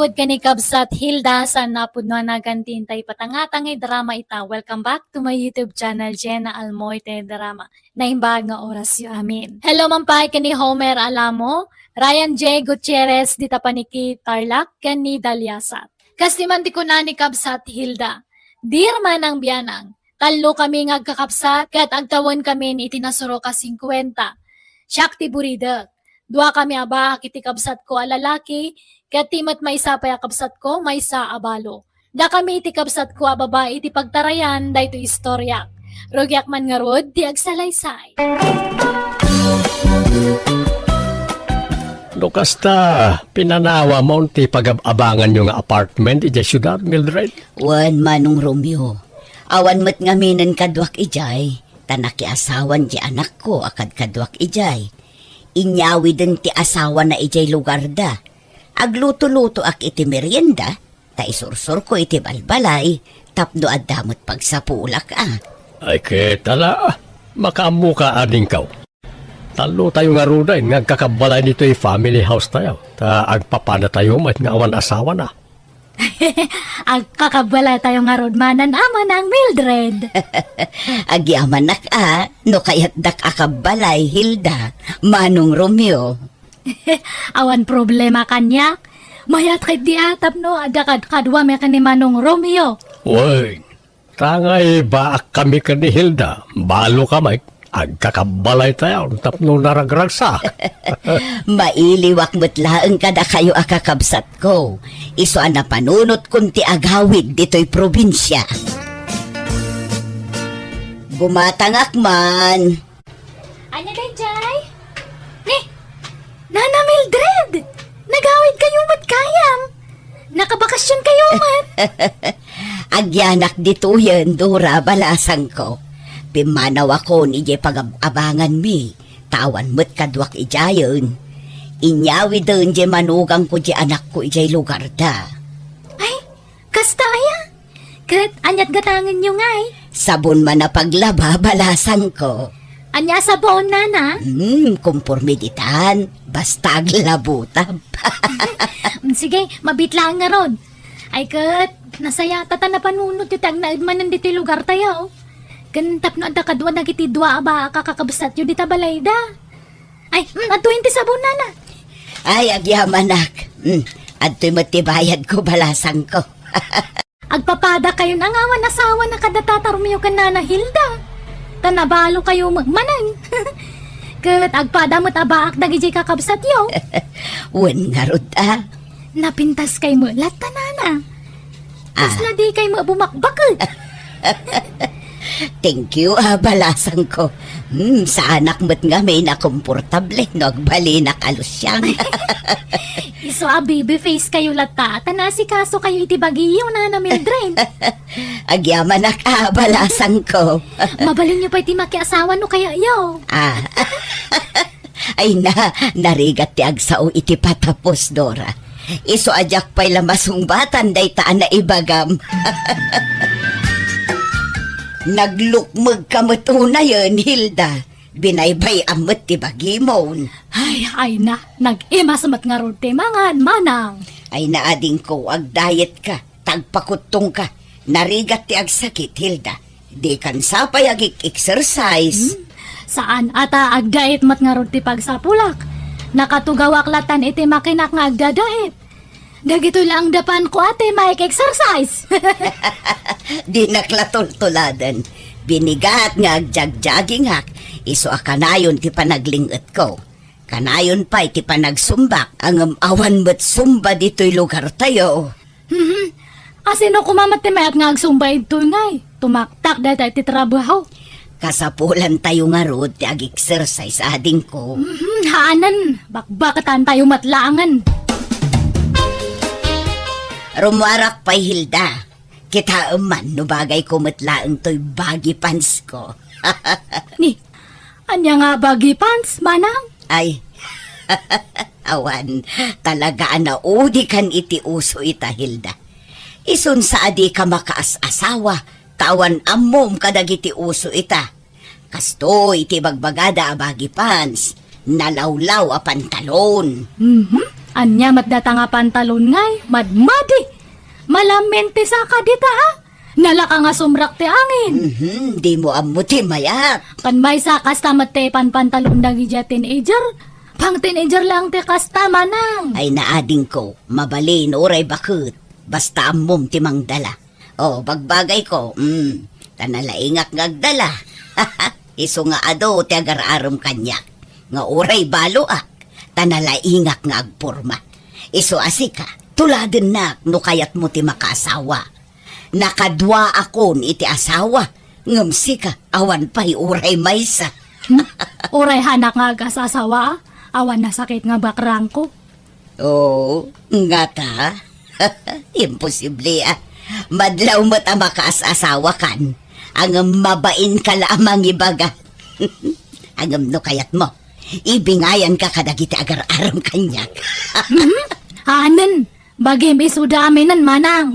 Manamod ka ni Kabsat Hilda sa napudno na gantintay patangatangay drama ita. Welcome back to my YouTube channel, Jenna Almoite Drama. Naimbag nga oras yu amin. Hello mampay ka ni Homer Alamo, Ryan J. Gutierrez, dita paniki Tarlac, ken ni Dalyasat. Kasi man di ko na ni Kabsat Hilda. Dear manang biyanang, talo kami nga kakapsat, kat agtawon kami ni itinasuro ka 50. Shakti buridak. Dua kami aba, kiti kabsat ko alalaki, kat timat may isa pa kabsat ko, may isa abalo. Da kami iti kabsat ko ababa, iti pagtarayan, da ito istoryak. Rogyak man nga rod, di agsalaysay. Kasta, pinanawa mo ti pag-abangan yung apartment iti syudad, Mildred? Wan manong Romeo, awan mo't ngaminan kadwak ijay, tanaki asawan di anak ko akad kadwak ijay. Inyawi din ti asawa na ijay lugar da. Agluto-luto ak iti merienda, ta isursur ko iti balbalay, tapno addamot pagsapulak Ay ketala, makamuka ading kaw. Talo tayo nga ruday, ngagkakabalay nito yung family house tayo. Ta agpapana tayo, mat nga awan asawa na. Ag kakabala tayo nga rod manan ama ng Mildred. Agyaman nak no kayat dak akabalay Hilda, manong Romeo. Awan problema kanyak. Mayat kay di atap no, adakad kadwa me ni manong Romeo. Uy, tangay ba kami ka ni Hilda? Balo ka, Mike. Agkakabalay tayo, tapno naragragsa. Mailiwak mo't laeng kada kayo akakabsat ko. Iso na panunot kunti agawid dito'y probinsya. Bumatangak man. Anya day, Jay? Nana Mildred! Nagawid kayo mat kayam! Nakabakasyon kayo mat! Agyanak dito yan, Dora, balasang ko. Pimanaw ako ni Jay pag-abangan mi. Tawan mo't kadwak ijayon. Inyawi doon Jay manugang ko Jay anak ko ijay lugar da. Ay, kasta aya! Kat anyat gatangan nyo ngay. Sabon man na paglaba, balasang ko. Anya sabon nana? Kumpormiditan. Basta aglabutab. Sige, mabitlaan nga ron. Ay kat, nasaya tata na panunod yung tag naidmanan dito yung lugar tayo. Gantap no adda kadwa nagiti dua aba kakakabsat yu dita balayda. Ay, atuin ti sabon nana. Ay, agyamanak. Adto'y matibayad ko, balasang ko. Agpapada kayo ng awan asawa na kadatatarmiyo ka nana Hilda. Tanabalo kayo magmanan. Kat agpada mo't abaak dagiti kakabsat yu. Wen nga rod Napintas kay mo lata nana. Mas na di kay mo bumakbakag. Thank you, balasang ko. Sa anak mo't nga may nakomportable, no agbali na kalusyang. Iso baby face kayo lata. Tanasi kaso kayo iti bagiyo na Mildred. Agyamanak, balasang ko. Mabalin niyo pa iti makiasawa no kaya yaw. Ay narigat ti agsao iti patapos, Dora. Iso ajak pa'y lamasungbatan day taan na ibagam. Naglukmag kamot una yun, Hilda. Binaybay amot ti bagimon. Ay na, nag-imasamat nga ron ti mangan manang. Ay naading ko, ag-diet ka, tagpakutong ka. Narigat ti agsakit, Hilda. Di kan sapay ag-exercise. Saan ata agdait mat nga ron ti pagsapulak? Nakatugawak latan iti makinak nga agdadait. Dagito lang dapan ko ate maik-exercise. Di naklatultuladan. Binigat nga agjag-jogging hak. Iso akanayon ti panaglingot ko. Kanayon pa iti panagsumbak. Ang awan mo't sumba dito'y lugar tayo. Asino kumamat ti mayat nga agsumbay ito ngay. Tumaktak dahil tayo ti trabaho. Kasapulan tayo nga rod ti ag-exercise ading ko. Haanan, bakbakatan tayo matlaangan. Rumuarak pa'y Hilda. Kita man no bagay ko matlaang to'y bagi pants ko. Anya nga bagi pants, manang? Ay, awan, talaga na udi kan iti uso ita, Hilda. Isun sa adi ka makaas-asawa, tawan amom kadagiti uso ita. Kasto iti bagbagada a bagi pants, nalawlaw a pantalon. Anya matdata nga pantalon ngay, madmadi. Malamente sa kadita ha. Nalaka nga sumrak te angin. Di mo amuti mayat. Kan may sa kastamat te pantalon dagi ja teenager. Pang teenager lang te kastama nang. Ay naading ko, mabalin oray bakit. Basta amom timang dala. O, bagbagay ko, tanalaingak ngagdala. Iso nga ado, ti agar-arom kanyak. Nga oray balo tanalaingak nga agporma. Iso asika, tuladin na, no kayat mo ti makaasawa. Nakadwa akon iti asawa. Ngamsika, awan pa'y oray maysa. Uray hanak nga agasasawa. Awan na sakit nga bakrang ko. Oo, nga ta. Imposible Madlaw mo't ang makaasawa kan. Ang mabain ka lamang ibaga. Ang no kayat mo. Ibingayan ka kadagiti agar-aram kanyak. Hanan, bagim isuda aminan manang.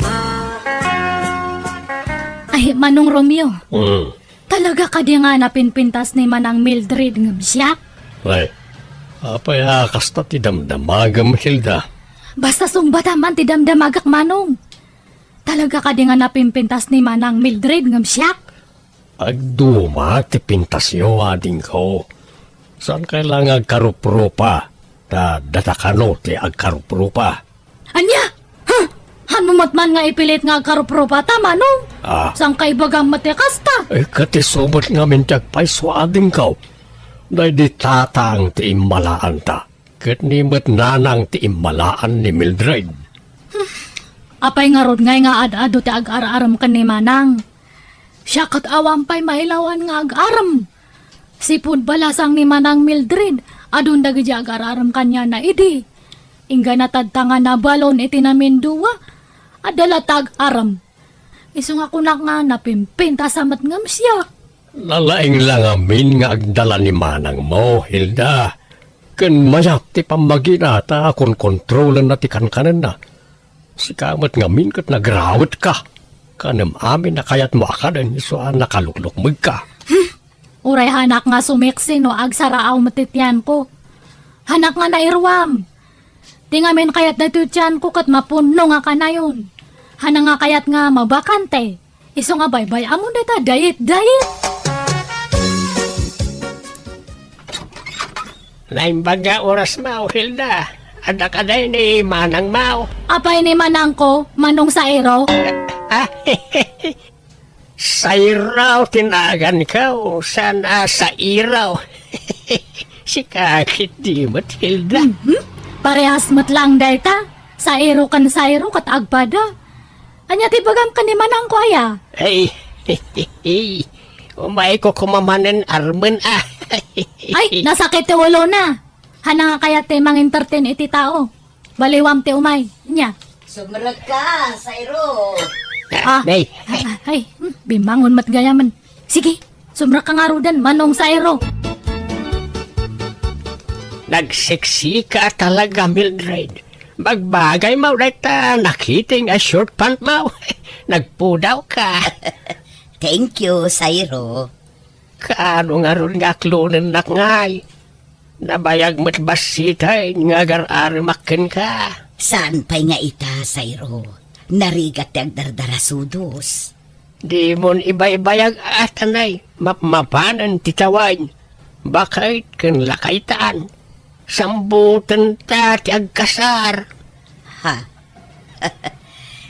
Ay, Manong Romeo. Talaga ka di nga napinpintas ni Manang Mildred ng siya? Ay, apay kasta ti damdamagam, Hilda. Basta sumbataman ti damdamagak Manong. Talaga ka di nga napimpintas ni Manang Mildred ng siya? Agduma ti pintasyo ading ko. Saan kailangan agkaruprupa? Datakano ti agkaruprupa. Anya? Hanumat man nga ipilit nga agkarupropa ta Manong? Sang kay bagang matekasta? Ay katisumot nga mintiag paiso ading ko. Dahil di tatang ti immalaan ta. Kat nimot nanang ti immalaan ni Mildred. Apay nga rod ngay nga ad-ado ti ag-araram ka ni Manang. Siya kat awam pa'y mailawan nga ag-aram. Sipud balasang ni Manang Mildred, adun dagi di ag-araram kanya na idi. Ingga natadtanga na balon iti namin duwa, adala tag-aram. Iso nga kunak nga napimpinta samat ngam siya. Lalaing lang amin nga agdala ni manang mo, Hilda. Ken mayak ti pamaginata kung kontrolan na ti kankanan na. Sikamat ngamin kat nagrawat ka. Kanam amin na kayat mo akadan iso nakaluklukmig ka. Uray hanak nga sumiksi no agsaraaw matityan ko. Hanak nga nairwam. Tingamin kayat natutyan ko kat mapuno nga kanayon. Hanak nga kayat nga mabakante. Iso nga baybay amon data diet. Naimbaga oras mao, Hilda. Adakaday ni manang mao. Apay ni Manang ko, Manong sa ero. Sa iraw tinagan ka o sana sa iraw. Si kakit di mo't, Hilda. Parehas mat lang dayta. Sa ero kan sa ero kat agpada. Anya ti bagam ka ni Manang ko aya. Ay, umay ko kumamanan armen Ay, nasakit ti ulo na. Hana nga kaya ti mang-entertain iti tao. Baliwam ti umay. Nya. Sumrag ka, Sayro. Nay, Bimangon mat gayaman. Sige, sumrak ka nga rudan, Manong sa ero. nagseksi ka talaga, Mildred. Magbagay mo rita, nakiting a short pant mo. Nagpudaw ka. Thank you, Sayro. Kaano nga ron nga klunan na ngay. Nabayag mo't basitay nga gar-armakin ka. Saan pa'y nga ita, Sayro? Narigat ang dardarasudos. Di mon ibay-bayag atanay, mapanan titawain. Bakit kan lakaitaan? Sambutan ta ti agkasar. Ha?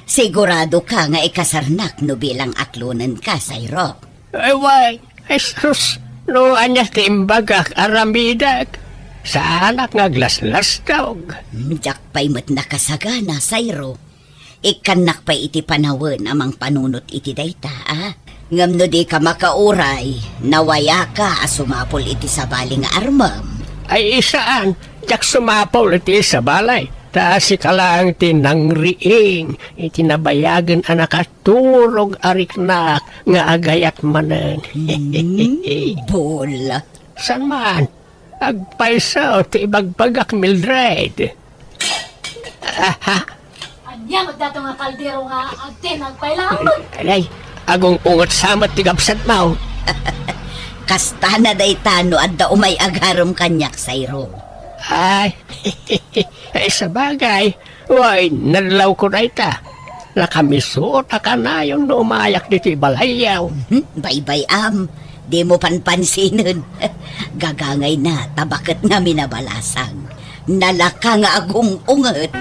Sigurado ka nga ikasarnak no bilang aklunan ka, Sayro. Ay, why? Jesus, no anyas ti imbagak aramidak. Sa anak nga glaslas dawg. Diyak pa'y mat nakasagana, Sayro. Ikanak pa'y iti panawan amang panunot iti dayta, Ngam no di ka makauray, nawaya ka sumapol iti sabaling armam. Ay isaan, jak sumapol iti sa balay. Taasi ka lang tinangriing, itinabayagan anak at turog ariknak nga agayat manan. Bola. San man? Agpaisaw ti ibagbagak Mildred. Anya, magdato nga kaldero nga agte, nagpailangon. Alay, agong ungot samat ti gabsat mau. Kasta na day tano at da umay agarom kanyak, Sayro. Ay, ay sa bagay. Uy, nalaw ko na ita. Nakamisuot ka na yung umayak dito balayaw. Bye-bye, am. Di mo panpansinin. Gagangay na, tabakat nga minabalasang. Nalaka nga agong unget.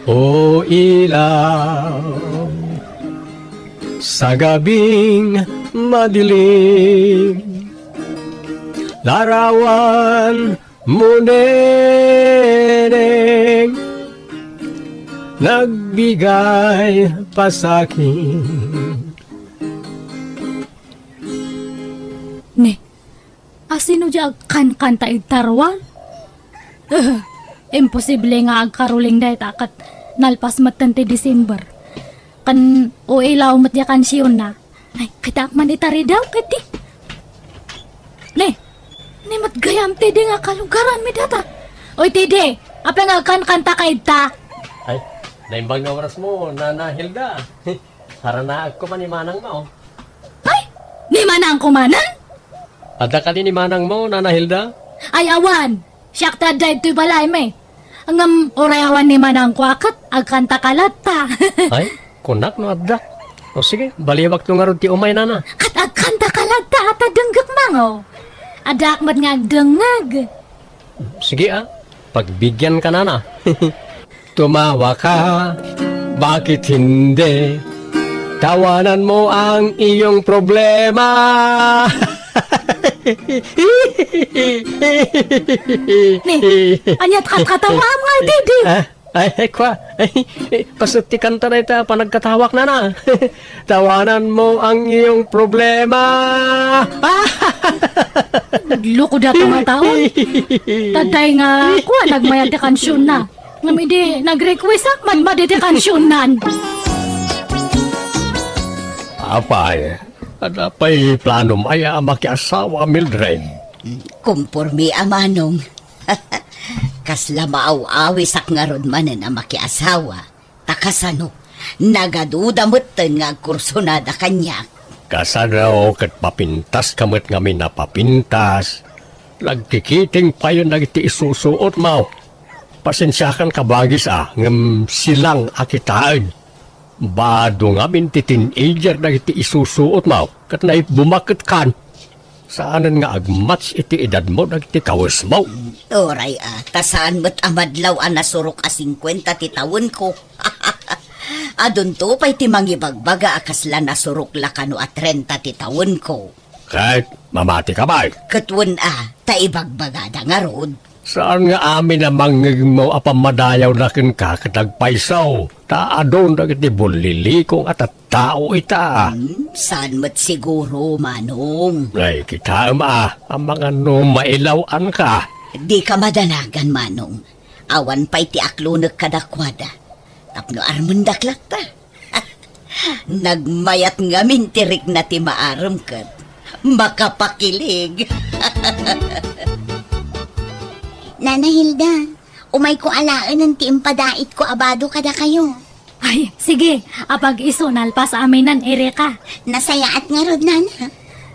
O ilaw, sa gabing madilim, larawan mo neneng, nagbigay pa sa'kin. Ne, asino di kanta itarwan? Imposible nga agkaruling dahi takat nalpas matante December. Kan o ilaw mat ya kansyon na. Ay, kita man itari daw kati. Ne, ni mat gayam tede nga kalugaran mi data. Oy tede, apa nga kanta ka ita? Ay, naimbang na oras mo, Nana Hilda. Harana ako pa ni Manang mo. Ay, ni manang kumanan? Ada ka din ni Manang mo, Nana Hilda? Ay awan, siyak ta dahi to'y balay me. Angam orayawan ni manang kwakat, agkanta kalata. Ay, kunak no adda. O sige, baliwag nung arod ti umay, Nana. Kat agkanta kalata at adenggak mango. Ada akmat nga agdengag. Sige pagbigyan ka, Nana. Tumawa ka, bakit hindi? Tawanan mo ang iyong problema. Ni, anyat katawa nga didi. Ay, kwa. Pasutikan ta na ita, panagkatawak na na. Tawanan mo ang iyong problema. Nagloko dato nga taon. Taday nga kuha, nagmayad di kansyon na. Ngam hindi, nag-request man maditi kansyonan. Apay, ada pa'y plano maya makiasawa, Mildred. Kumpurmi amanong. Kasla maaw-awi sak nga rod manen ang makiasawa. Takasano, nagaduda mo't nga kursunada kanya. Kasadaw kat papintas kamot ngamin na papintas. Nagkikiting pa yun nagiti isusuot mo. Pasensyakan ka bagis ngam silang akitaan. Bado ngamin ti teenager nagiti isusuot mo. Kat na bumakit kan. Saanan nga agmatch iti edad mo nagiti kawas mo. Oray tasaan mo't amadlaw nasurok 50 titawon ko. Adun to pa'y timangibagbaga akasla nasurok lakano 30 titawon ko. Kahit mamati ka ba? Katwan taibagbaga da nga rod. Saan nga amin na mangig mo apamadayaw na kin kakatagpaisaw? Taadon na kiti bulilikong at tao ita. Saan mo't siguro, Manong? Ay, kita ang mga mailawan ka. Di ka madanagan, Manong. Awan pa'y ti aklunag kadakwada. Tapno armundaklak ta. Nagmayat nga mintirik na ti maaram kat. Makapakilig. Nana Hilda, umay ko alaan ng tiimpadait ko abado kada kayo. Ay, sige, apag iso nalpas amin nan Erika. Nasayaat nga rod, Nana.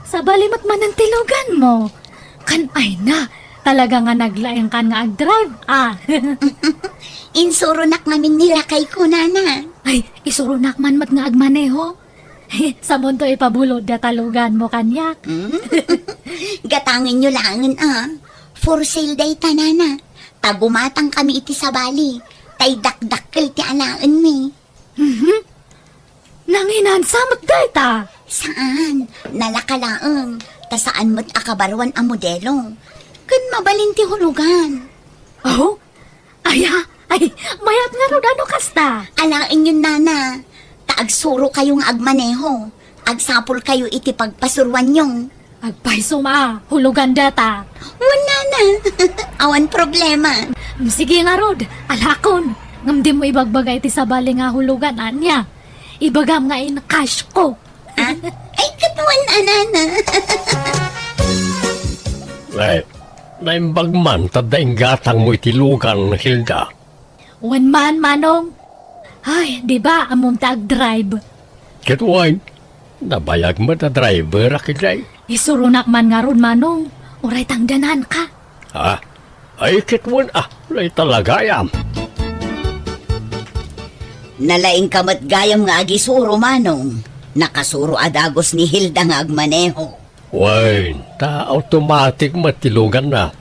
Sa balimot man ang tilugan mo. Kan ay na, talaga nga naglaeng kan nga ag-drive. Insuronak namin nilakay ko, Nana. Ay, isurunak man mat nga agmaneho. Sa mundo ipabulod da talugan mo kanyak. Gatangin nyo langan, For sale day ta, Nana. Tagumatang kami iti sa bali. Tay dakdakkel ti alaan mi. Nanginan samot data. Saan? Nalakalaang. Ta saan mo't akabarwan ang modelo. Kun mabalin ti hulugan. Oh? Ay, mayat nga ro ano kasta. Alain yun, Nana. Taagsuro kayong agmaneho. Agsapol kayo iti pagpasurwan yung. Agpaiso hulugan data. Wala na. Awan problema. Sige nga rod, alakon. Ngam di mo ibagbagay ti sa bali nga hulugan anya. Ibagam nga in cash ko. Ay, katuan, Nana. Ay, naimbagman tadaing gatang mo itilugan, Hilda. One man, Manong. Ay, di ba among tag-drive? Kituwain, nabayag mo na driver akiday. Isurunak man nga ron, Manong. Uray tangdanan ka. Ha? Ay kitwan lay talaga yam. Nalaing kamat gayam nga agisuro manong. Nakasuro adagos ni Hilda nga agmaneho. Way, automatic matilugan na.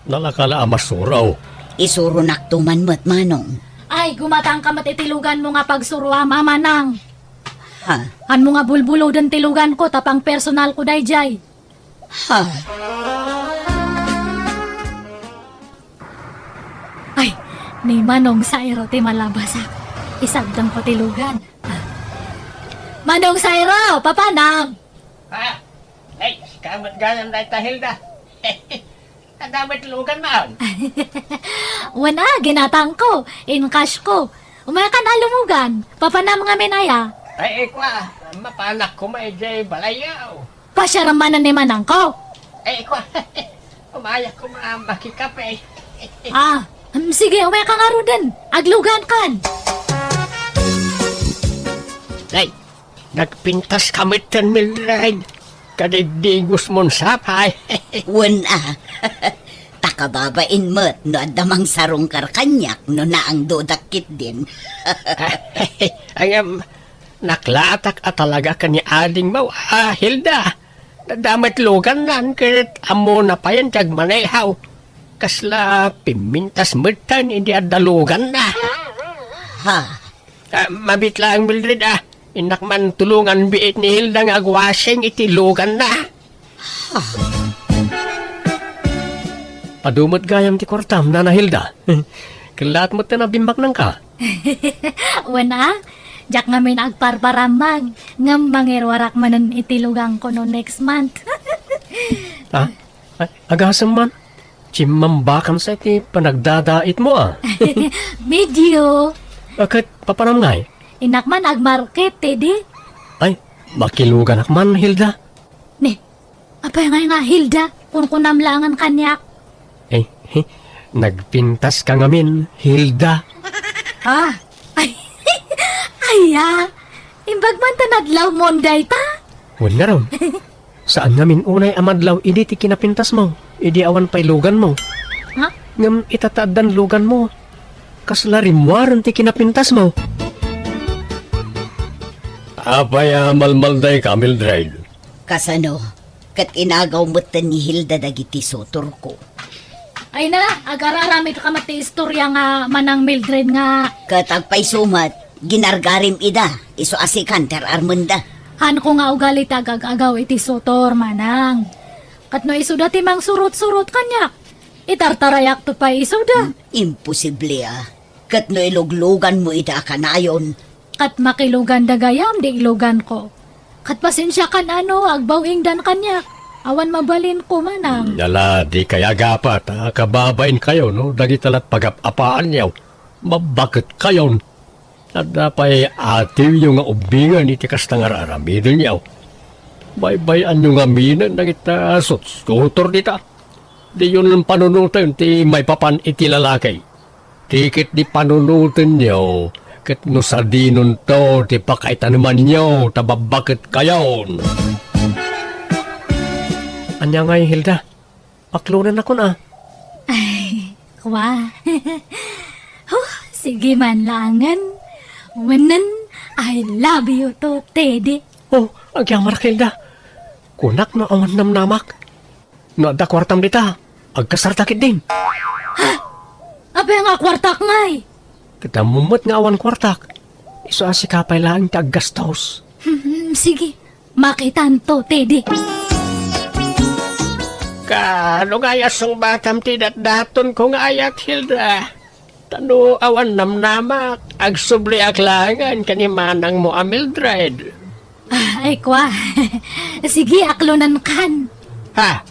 Nalakala masuraw. Isuro naktuman mo't manong. Ay, gumatang ka matitilugan mo nga pagsuruha mamanang. Ha? Han mo nga bulbulo dan tilugan ko tapang personal ko dayjay. Ha? Ay, ni Manong Sairo ti malabasak. Isagdang ko tilugan. Manong Sairo, papanang. Ha? Ay, kamat ganyan na Hilda. Ang dami tulugan na. Wana, ginatang ko. In cash ko. Umaya ka na lumugan. Papanam nga minaya. Ay, ikwa. Mapanak ko maijay balayaw. Pasyaramanan ni Manang ko. Ay, ikwa. Umayak ko makikape. Sige, umaya ka nga ro din. Aglugan kan. Ay, nagpintas kami 10 Mildred. Kadigdigos mong sapay. Wana. Takababain mo't no adamang sarong karkanyak no na ang dodakit din. Ay, naklatak at talaga ka ni Ading Mau. Hilda. Dadamit lugan lan kahit amo na pa yan tiyag manehaw. Kasla pimintas mertan hindi adalugan na. Ha? Mabit lang Mildred Inakman tulungan biit ni Hilda nga agwasing itilugan na. Padumot gayam ti kwartam na Hilda. Kalat mo't na nabimbak nang ka. Wana, jak nga may nagparparamang. Ngam mangirwarak manan itilugang ko no next month. Ha? Ay, agasam man. Chimambakan sa iti panagdadait mo Medyo. Bakit papanamngay? Inakman agmarket, Teddy. Ay, makilugan akman Hilda. Ne, apay nga Hilda, kung kunamlangan kanyak. Eh, nagpintas ka ngamin, Hilda. Ay, imbag man tanadlaw monday ta. Wala ron. Saan ngamin unay amadlaw, idi ti kinapintas mo. Idi awan pa'y lugan mo. Ha? Ngam itataadan lugan mo. Kasla rimwaran ti kinapintas mo. Apaya malmalday ka, Mildred. Kasano? Kat inagaw mo't ni Hilda dagiti sotor ko. Ay na, agararami ka mati istorya nga manang Mildred nga. Katagpay sumat, ginargarim ida, iso asikan ter armunda. Han ko nga ugali tagag-agaw iti sotor manang. Katno isuda ti mang surut-surut kanyak. Itartarayak to pa isuda. Imposible Kat no iluglugan mo ida kanayon. Kat makilugan dagayam di ilugan ko. Kat pasensya kan agbawing dan kanyak. Awan mabalin ko manang. Dala, di kaya gapat, kababain kayo, no? Dagitalat pag-apaan niyaw. Mabakit kayo. At dapay ativ yung nga ubingan iti kastangar aramidin niyaw. Baybayan yung aminan na kita sutor dita. Di yun ang panunutan ti may papan iti lalaki. Tikit di panunutan niyo. Kat no sardinon to, ti pakaitan naman niyo, tababakit kayon. Anya nga Hilda, paklunan ako na. Ay, kwa. Sige man langan. Wanan, I love you to, Teddy. Oh, agyamar Hilda. Kunak na awan namnamak. No, da kwartam dita, agkasartakit din. Abay nga kwartak ngay. Kadamumot nga awan kwartak. Iso asikapay lang ti aggastos. Sige, makitan to, Teddy. Kano nga yasong batam ti daton ko nga ayat Hilda. Tano awan namnamak, agsubli aklangan kanimanang mo Mildred. Ay, kwa. Sige, aklunan kan. Ha?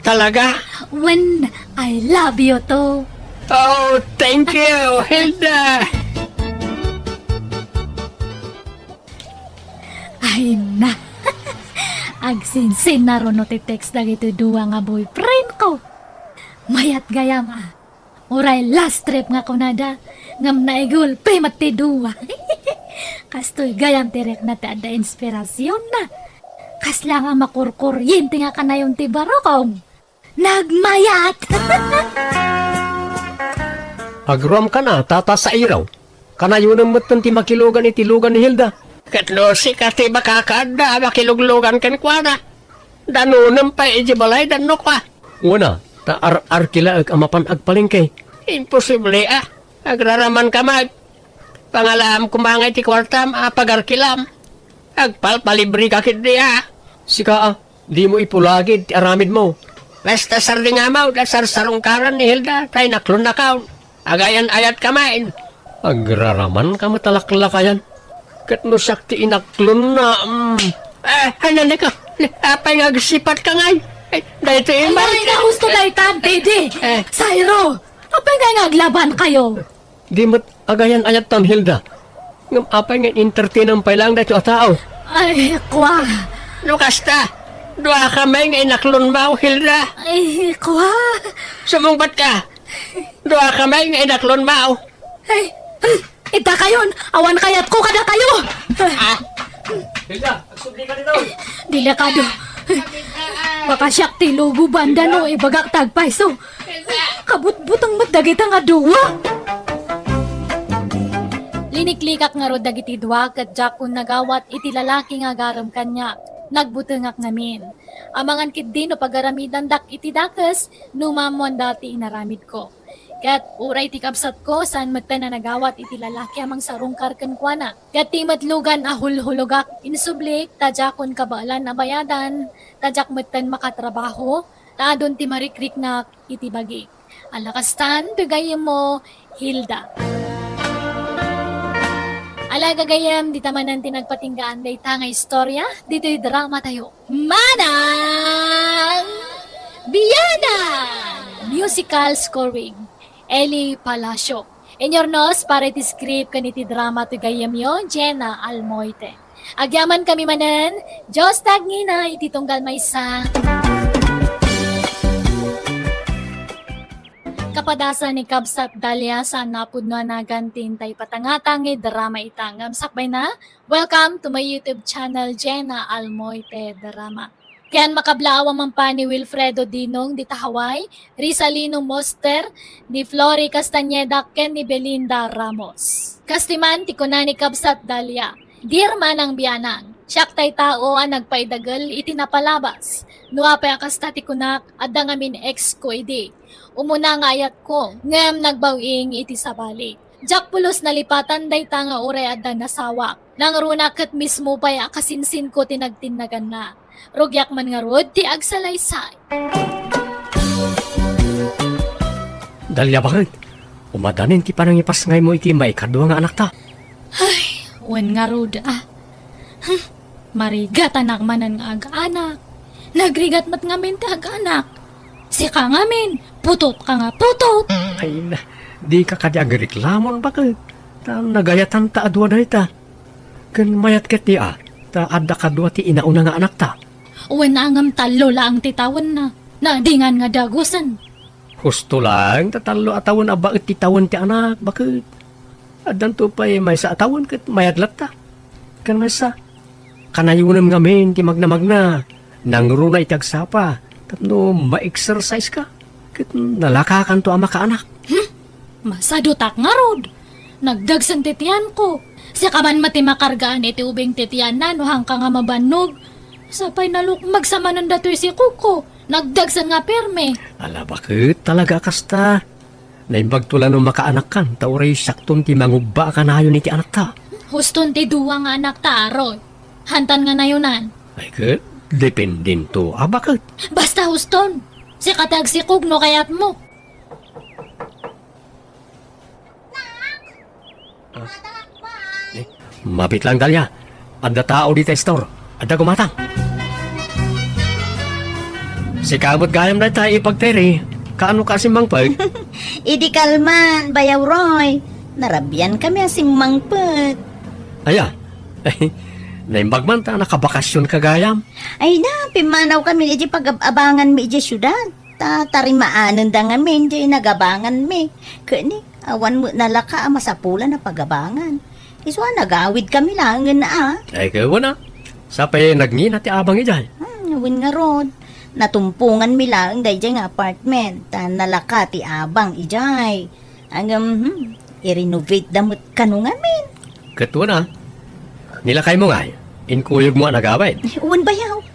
Talaga? When I love you to. Oh, thank you, Hilda. Ay na. Agsinsin na ron no ti text na ito duwa nga boyfriend ko. Mayat gayam Uray last trip nga kunada. Ngam na igul pay mati duwa. Kastoy gayam tirek na ti ada inspirasyon na. Kasla nga makurkuryente nga kanayon ti barokong. nagmayat. Agram ka na, tata sa iraw. Kanayo ng matan ti makilugan itilugan ni Hilda. Katlo si kati makakada, makiluglugan kan kwa na. Danunam pa balay danok pa. Una, ta ar-arkila ag amapan agpalingkay. Imposible Agraraman ka mag. Pangalam kumangay ti kwartam, pagarkilam. Agpalpalibre ka kiti Sika di mo ipulagid ti aramid mo. Basta sarding amaw, dasar sarungkaran ni Hilda, tay naklon na kaon. Agayan ayat kamain. Agraraman ka matalaklakayan. Kat no sakti inaklon na. Hanan ka, apay nga gasipat ka ngay. Dahil ito yung Ay, na gusto na itan, Dede. Sayro, apay nga naglaban kayo. Di mo't agayan ayat tam Hilda. Ngam apay nga entertain ang pailang dito a tao. Ay, kwa. Lukasta, dua kamay nga inaklon ba, Hilda? Ay, kwa. Sumungbat ka. Dua kamay nga inaklon ba? Ay, ita kayon. Awan kayat ko kada kayo. Hilda, agsubli ka dito. Delikado. Baka siyak ti lubo banda no, ibagak tagpaiso. Kabut-butang matdagit ang aduwa. Liniklikak nga ro dagiti duwa kat jakon nagawat iti lalaki nga garam kanya. Nagbutengak namin. Amangan kit din no pagaramidan dak iti dakas numamon dati inaramid ko. Kat uray ti kabsat ko saan mata na nagawat iti lalaki amang sarungkar ken kuana. Kat ti matlugan ahul-hulogak insublik tajakon kabaalan na bayadan. Tajak matan makatrabaho taadon ti marikrik na iti bagi. Alakastan bigay mo Hilda. Ala gagayam di tamanan tinagpatinggaan day tanga istorya dito'y drama tayo. Manang Biyana! Musical scoring Eli Palacio. Enyornos para iti script kaniti drama to gayam yo Jenna Almoite. Agyaman kami manen, Diyos tagngina iti tunggal maysa. Kapadasa ni Kabsat Dalia sa napudno na gantintay patangatangi drama itangam sakbay na. Welcome to my YouTube channel Jenna Almoite Drama. Kayan makablawa man pa ni Wilfredo Dinong di Tahaway, Rizalino Moster, ni Flory Castañeda ken ni Belinda Ramos. Kastiman ti kunani Kabsat Dalia, Dear Manang Biyanang, siyak tay tao ang nagpaidagal iti napalabas. Nuapay akasta ti kunak adda ngamin ex ko idi. Umuna nga ayat ko, ngam nagbawing iti sabali. Jak pulos nalipatan day tanga uray adda nasawak. Nang runakat mismo pa'y akasinsin ko tinagtinagan na. Rugyak man nga rod ti agsalaysay. Dalia bakit? Umadanin ti panangipas ngay mo iti maikadwa nga anak ta. Ay, wan nga rod Marigat anak manan nga aga-anak. Nagrigat mat ngamin ti aga-anak. Si ka ngamin, putot ka nga putot. Ay na, di ka kadi agreklamon bakit? Ta nagayatan ta adwa na ita. Kan mayat ket ti ta adda kadwa ti inauna nga anak ta. Wan angam talo lang titawan na. Nadingan nga dagusan. Husto lang, tatalo atawan abaet ti tawan ti anak, bakit? Adan to pa'y may sa atawan ket mayadlat ta. Kan may sa, kanayunan ngamin ti magna-magna, nangruna iti agsapa, tapno ma-exercise ka, ket nalakakan to ama ka anak. Masadutak nga rod. Nagdagsan titiyan ko. Si kaman mati makargaan iti ubing titiyan na no hang ka nga mabanog. Sapay naluk magsamanan datoy si Kuko. Nagdagsan nga perme. Ala bakit talaga kasta? Naimbag tula no makaanak kan, tauray sakton ti mangubba ka na yun iti anak ta. Huston ti duwa nga anak ta aroy. Hantan nga nayunan. Ay ket, dependin to, bakit? Basta huston. Si katag si Kugno kayat mo. Mapit lang Dalia, adda tao di ta store, adda gumatang. Si kamot gayam na tayo ipagteri, kaano kasi mangpag? Idi kalman, bayaw Roy. Narabyan kami asing mangpet. Aya, naimbag man ta nakabakasyon kagayam. Ay na, pimanaw kami iji pag-abangan mi iji syudad. Tarimaanan da nga mi, iji nagabangan mi. Kani, awan mo nalaka masapulan na pagabangan. Iswa nagawid kami lang na Ay kayo na, sapay nagnina ti abang ijay. Awin nga rod. Natumpungan mi lang dayjay nga apartment. Ta nalaka ti abang ijay. Hanggang i-renovate damot kanu ngamin. Katwa na. Nilakay mo nga. Inkuyog mo ang nagawin. Uwan bayaw.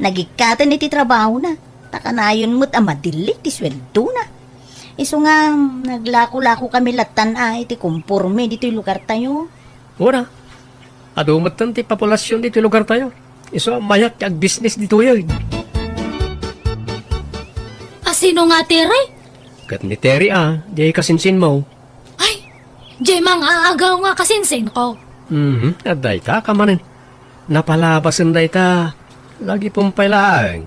Nagikatan iti trabaho na. Takanayon mo't amadilik ti sweldo na. Iso nga, naglako-lako kami latan iti kumpurme dito yung lugar tayo. Ora. Adumatan ti populasyon dito lugar tayo. Iso mayak ag business dito yun. Sino nga tire? Kat ni Terry di kasinsin mo. Ay, jay mang aagaw nga kasinsin ko. Aday ta kamanin. Napalabasan day ta. Lagi pong pailaang.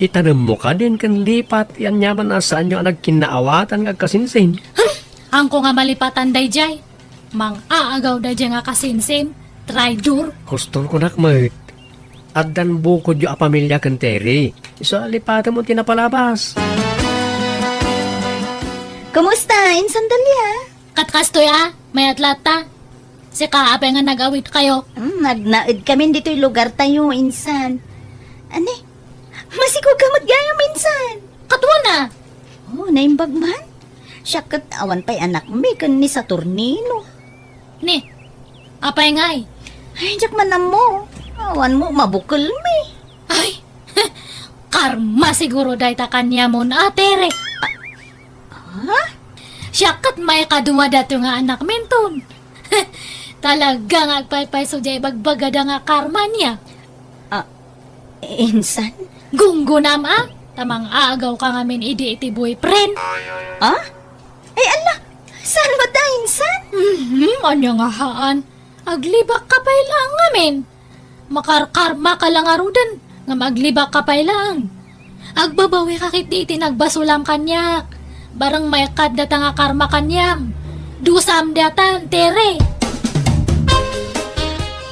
Itanam mo ka din kan lipat yan yaman na saan yung nagkinaawatan nga kasinsin. Ang ko nga malipatan day jay. Mang aagaw day jay nga kasinsin. Traitor. Gusto ko nakmat. At dan bukod yung pamilya kan Terry. Iso alipatan mo tinapalabas. Kumusta? Insandalya? Katkastoy may atlata. Si kaapay nga nag-awit kayo. Nagnaid kami dito yung lugar tayo, insan. Ane? Masigog kamot gaya minsan. Katwa na. Oh, naimbag man. Siya kat awan pa'y anak mi kan ni Saturnino. Ni, apay ngay. Ay, jak man na mo. Awan mo, mabukol mi. Ay, karma siguro day ta kanya mo na atere. Ha? Siya kat may kaduwa dato nga anak menton. Talaga nga agpaypay so jay bagbagada nga karma niya. Insan? Gunggo tamang aagaw ka nga min iti boyfriend. Ha? Ay, ala. Saan ba da, insan? Anya nga haan. Aglibak ka pa lang ngamin. Makarkarma ka lang arudan. Nga maglibak ka pa lang. Agbabawi ka kit iti nagbasulam kanyak. Barang may kadata nga karma kanyam. Dusam datan, tere.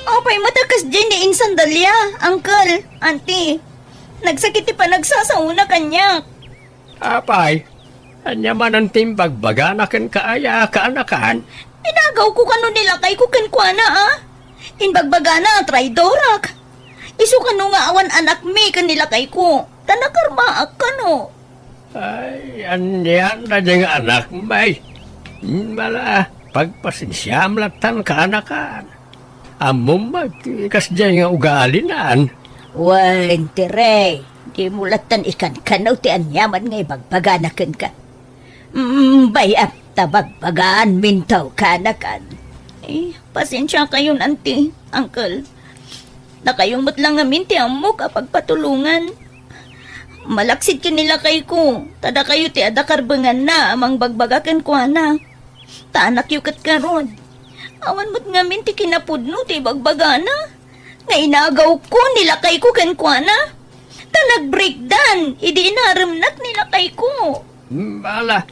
Apay, matakas dyan ni insan dalya. Uncle, auntie. Nagsakiti pa nagsasauna kanya. Apay, anya man ang timbagbaga kaaya kaanakan. Inagaw ko kano nila kay kukenkwana, Inbagbaga na, traidorak. Isu kano nga awan anak mi kanila kay ko. Tanakarmaak kano. Ay, anyan na dyan nga anak may. Mala, pagpasinsyam latan kaanakan. Amom magtikas dyan nga ugalinan. Wan, tere. Di mulatan ikan kanaw ti anyaman nga ibagbaganakan ka. Bayap tabagbagaan mintaw kanakan. Pasensya kayo, auntie, uncle. Nakayumot lang amin ti amo kapag patulungan. Malaksid kinila kay ko. Tada kayo ti adakarbangan na amang bagbagakan ko na. Taanak yukat karon. Awan mo't ngamin ti kinapudno ti bagbagana. Nga inagaw ko nila kay ko kenkwana. Ta nag-breakdown. Idi inaramnak nila kay ko. Mala,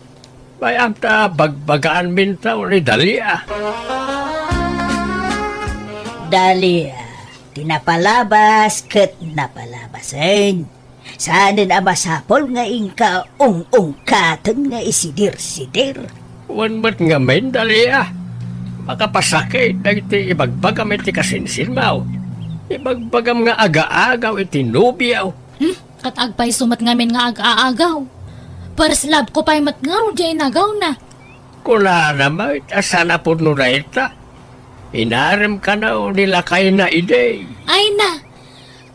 bayam ta bagbagaan mintaw ni Dalia. Dali, tinapalabas ket napalabasin. Saan na masapol nga ingka ung-ungkatan nga isidir-sidir. Wan mat nga men Dalia. Makapasakit na iti ibagbagam iti kasinsin mau. Ibagbagam nga aga-agaw iti nubiyaw. Katagpay sumat ngamin nga ag-aagaw. Perslab ko pa'y matngaro jay nagaw na. Kula naman, asana po na ita. Inarim ka na o nilakay na ide. Ay na,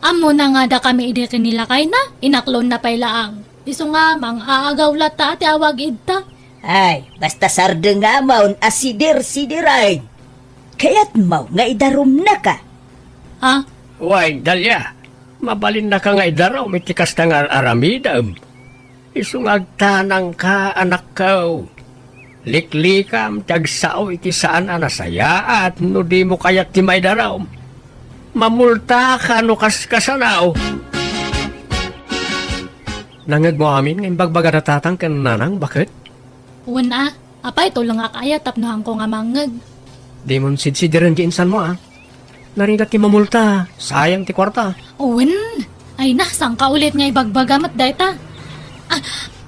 amo na nga da kami ide kinilakay na, inaklon na pa'y laang. Iso nga, mang aagaw lata ati awag idta. Ay, basta sarde nga maun asidir-sidiray. Kaya't mau nga idarum na ka. Ha? Way, Dalia, mabalin na ka nga idaraw, may tikas na nga aramidam. Isungag tanang ka, anak ko. Liklikam, tagsao iti saan anasaya at no di mo kayak ti may daraw. Mamulta ka no kaskasanaw. Nangag mo amin ngayong bagbaga natatang ka nanang, bakit? Una, apay tulong nga kaya tapnohan ko nga mangag. Di mo sidsidiran di insan mo Narigat ti mamulta, sayang ti kwarta. Uwan, ay na, saan ka ulit nga ibagbagamat dayta?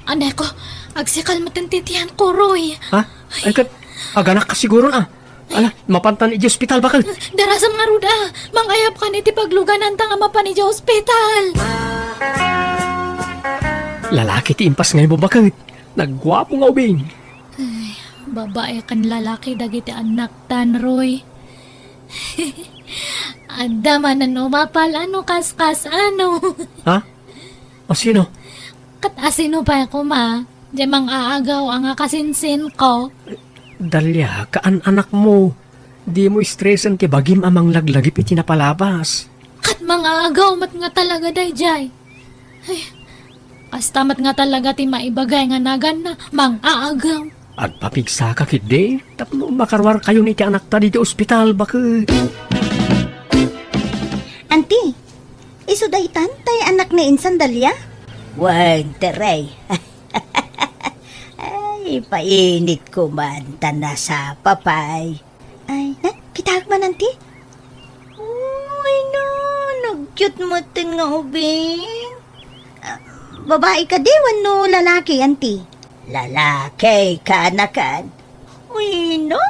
Anay ko, agsikal matintitihan ko, Roy. Ha? Ay kat, aganak ka siguro na. Ala, mapantan iti ospital bakal. Darasam nga ruda, mangayap ka niti pagluganan ta nga mapan iti ospital. Lalaki ti impas ngayon mo bakit? Nagwapo nga ubing. Babae kan lalaki dagiti anak tan, Roy. Anda man ano mapal ano kaskas ano. Ha? O sino? Kat asino pa ako ma. Di mang aagaw ang akasinsin ko. Dalya, kaan anak mo. Di mo stressan ti bagim amang laglagip iti napalabas. Kat mang aagaw mat nga talaga dayjay. Ay, kastamat nga talaga ti maibagay nga nagan na mang aagaw. At papigsa ka kid tapno makarwar kayo ni ti anak ta dito ospital bakit? Auntie, iso daytan tay anak ni Insan Dalia? Wag, teray. Ay, painit ko man tana sa papay. Ay, kitag man, auntie? Uy, no, nag-cute mo tin nga ubing. Babae ka di, wano lalaki, auntie? Lalaki ka anakan. Uy, no.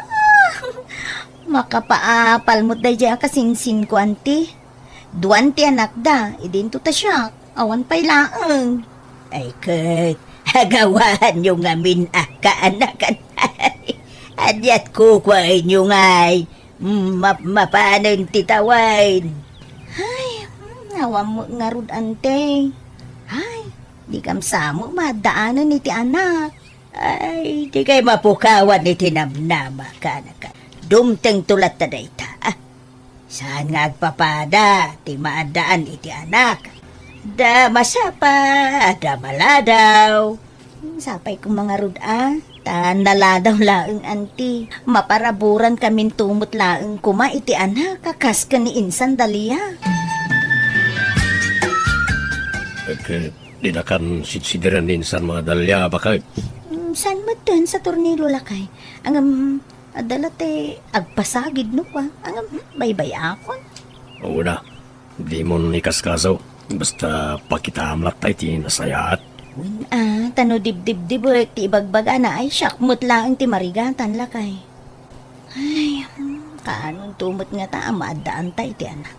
Makapaapal mo day dyan kasinsin ko, auntie. Duwan ti anak da, idinto ta siya. Awan pa'y laang. Ay, Kurt, hagawan yung amin kaanakan. Adyat ko kway nyo ngay. Mapanon titawain. Awan mo nga rud, ante. Ay, di kam samo madaanan ni ti anak. Ay, di kay mapukawan ni tinamnama ka na ka. Dumteng tulat na dayta. Saan nga agpapada, ti maadaan iti anak. Da masapa, da maladaw. Sapay ko mga rud, Tanaladaw laeng, anti. Maparaburan kamin tumot laeng kuma iti anak. Kakas ka ni Insan Dalia. Di na kan sitsidiran din sa mga dalya bakit? Saan mo dun sa tornilo lakay? Ang adalate agpasagid no pa. Ang baybay akon. Oo na, di mo nikaskaso. Basta pakitamlak tayo ti nasayaat. Tano dibdib-dib ti ibagbaga na ay syakmut lang ti marigatan lakay. Ay, kaanong tumot nga ta maadaan tayo ti anak.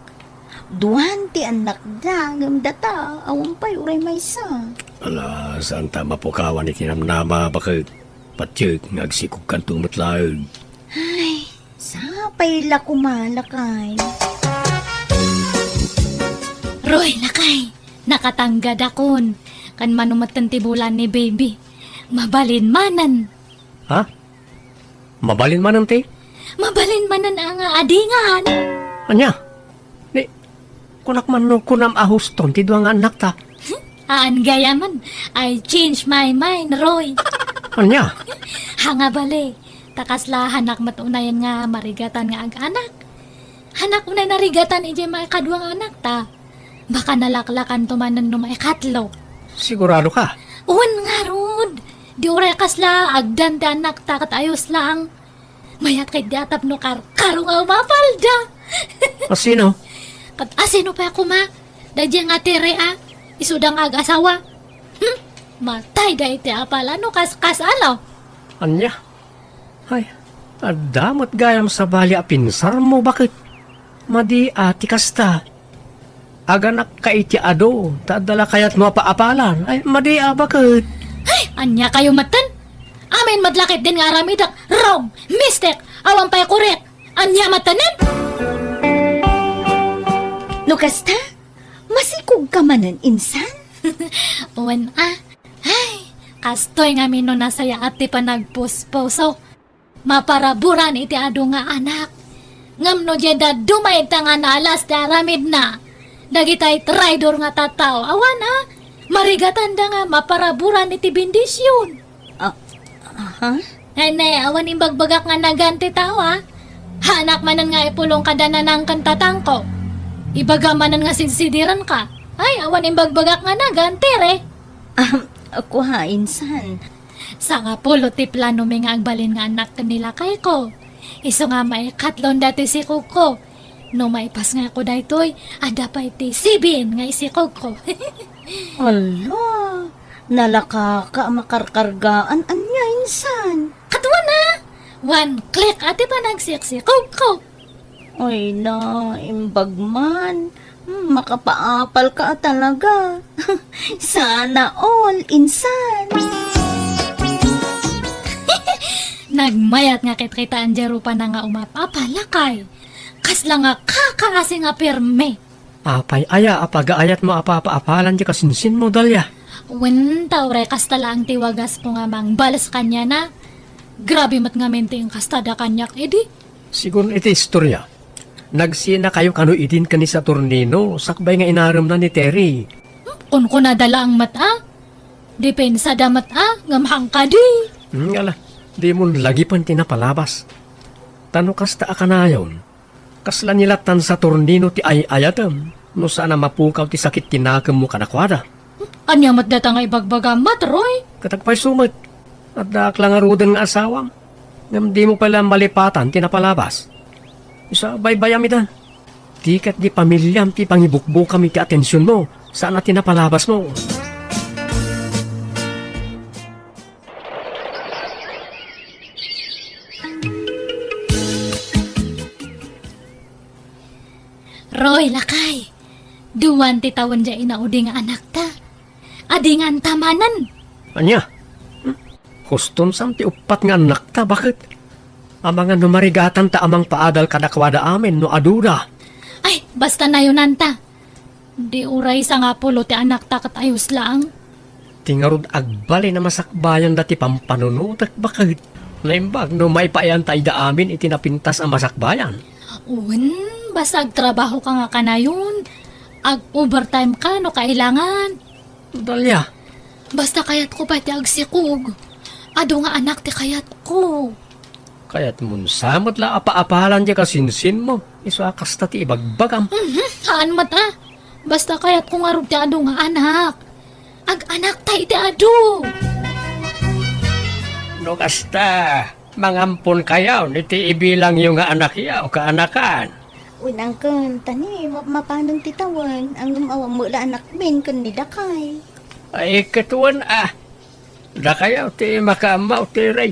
Duwan ti anak da, data, awang pa'y uray may sa. Ala, saan ta mapukawan ni tinamnama bakit? Patyag, nagsikog kan tumutlaag. Ay, sapay la kumalakay. Roy, lakay. Nakatanggad akon. Kan manumatan ti bulan ni baby. Mabalin manan. Ha? Mabalin man ang ti? Mabalin manan ang adingan. Anya? Ni, kunak man no kunam ahuston ti duwang anak ta. Aan gaya man. I change my mind, Roy. Anya? Hanga bali. Takasla hanak matunayan nga marigatan nga ag-anak. Hanak unay narigatan ije may kaduang anak ta. Baka nalaklakan tumanan no may katlo. Sigurado ka? Uwan nga rod. Di uray kasla agdan ti anak ta kat ayos lang. Mayat kay diatap no karong mapalda. O sino? Kat asino pa ako ma. Dadya nga tere isudang ag-asawa. Matay da iti apala no kas-alaw. Anya? Ay, adamat gayam sa bali apinsar mo bakit? Madi ati kasta. Aganak ka iti ado, tadala kayat mo paapalan. Ay, madi bakit? Ay, anya kayo matan? Amin madlakit din nga aramidak. Wrong, mistake, awang pa'y correct. Anya matanan? Lukasta, masikog ka manan, Insan? Uwan Ay, kastoy nga mino nasaya ati pa nagpuspuso. Maparaburan iti ado nga anak. Ngam no jeda dumay ta nga nalas daramid na. Dagitay traidor nga tataw. Awan marigatan da nga maparaburan iti bendisyon. Ay na, awan imbagbagak nga naganti tawa. Hanak manan nga ipulong kadanan ng kantatangko. Ibaga manan nga sinsidiran ka. Ay, awan imbagbagak nga naganti re. Ako Insan. Sa nga pulo ti plano mi nga agbalin nga anak nila kay ko. Iso nga may katlon dati si Kuko. No maipas nga ako daytoy, ada pa iti sibin nga isikog ko. Ala, nalaka ka makarkargaan anya, Insan. Katwa na! One click ati pa nagsiksikog ko. Ay na, imbagman. Makapaapal ka talaga. Sana all, insan. Nagmayat nga kita ang jaro pa na nga umapapalakay. Kasla nga kakaasi nga perme. Apay aya, apagaayat mo apapaapalan di kasinsin mo, Dalya. Wen tawre kasta lang tiwagas po nga mang balas kanya na. Grabe mat nga mente yung kastada kanyak, edi. Sigun iti istorya. Nagsina kayo kano idin kani sa tornino, sakbay nga inaram na ni Terry. Kung ko nadala ang mata, depensa da mata, nga mahang ka di. Ngala, di mo lagi pan tinapalabas. Tano kasta akanayon, kasla nilatan sa tornino ti ayatam, no sana mapukaw ti sakit tinakam mo kanakwada. Anya mat data nga ibagbaga mat, Roy. Katagpay sumat, at daklang arudan nga asawam. Ngam di mo pala malipatan tinapalabas. Isa baybayam ita. Di kat di pamilyam ti pangibukbuk kami ti atensyon mo. Saan na tinapalabas mo? Roy, lakay. Duwan ti tawon dya inaudi nga anak ta. Adi nga ang tamanan. Anya? Huston sam ti upat nga anak ta, bakit? Amang nga numarigatan ta amang paadal kadakwada amin no adura. Ay, basta na yun anta. Di uray sa nga pulo ti anak ta kat ayos lang. Tingarod agbali na masakbayan dati pampanunutak bakit? Naimbag no may paayantay da amin itinapintas ang masakbayan. Uwan, basag trabaho ka nga kanayon. Ag overtime ka no kailangan. Dalya, Basta kayat ko pati agsikog. Ado nga anak ti kayat ko. kaya't munsamot la apa-apalan di kasinsin mo. Isakas ta ti ibagbagam. Haan mata. Basta kayat ko nga rin ti ado nga anak. Ag anak tay ti ado. No kasta, mangampon kayaw, niti ibilang yung nga anak yaw, kaanakan. Unang kan, tani, mapanong titawan. Ang gumawa mo la anak min, kan ni Dakay. Ay katuan da kayaw ti makamaw ti ray.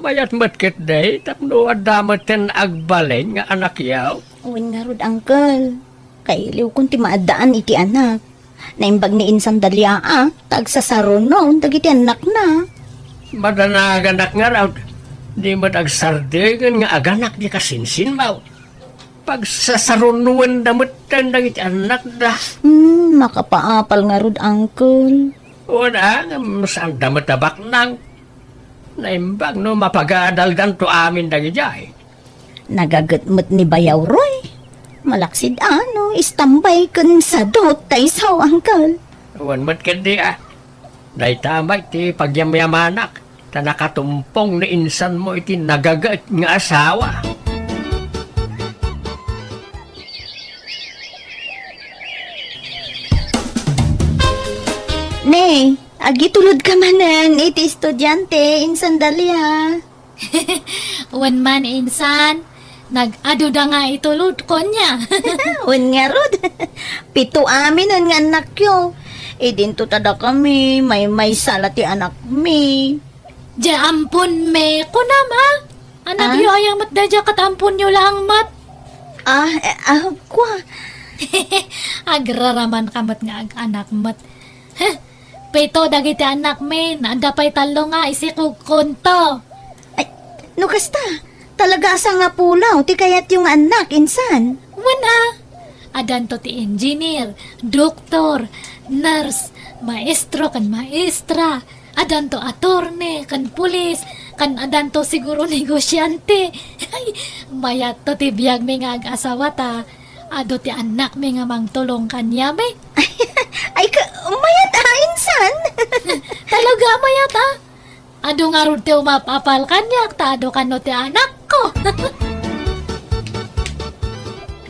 Mayat matkit day, tapno adamat ten agbalen nga anak yaw. Uwan nga rod, uncle. Kailiw kung ti maadaan iti anak. Naimbag ni Insan Dalia, tagsasaron noon, dagiti anak na. Madanaganak nga raw, di madagsardegan nga aganak di kasinsin maw. Pag sasarunuan damutan dagiti anak da. Makapaapal nga rod, uncle. Una, saan damatabak nang naimbag no mapagadalgan to amin dagijay. Nagagatmot ni Bayaw Roy. Malaksid istambay kun sa dot tay saw, uncle. Uwan mo't kandi Day tamay ti pagyamyamanak ta nakatumpong ni insan mo iti nagagat nga asawa. Ne, agitulod ka manan, iti estudyante, Insan Dalia. One man insan. Nag-ado da nga itulod ko niya. Un nga rod. Pito amin ang nga anak yo. Dinto tada kami, may sala ti anak mi. Diya ampun me ko na ma. Anak yo ayang mat da diya katampun yo lang mat. Kwa. Agraraman kamat nga ag anak mat. Pito dagiti anak me. Nadapay talo nga isikog konto. Ay, no kasta. Talaga asa nga pulaw, ti kayat yung anak, Insan. Wana. Adan to ti engineer, doktor, nurse, maestro kan maestra. Adan to attorney kan pulis, kan adan to siguro negosyante. Ay, mayat to ti biyag may nga ag-asawa ta. Ado ti anak may nga mangtulong kanya me. Ay, mayat Insan. Talaga mayat Ado nga rin ti umapapal kanya, tado kano ti anak ko.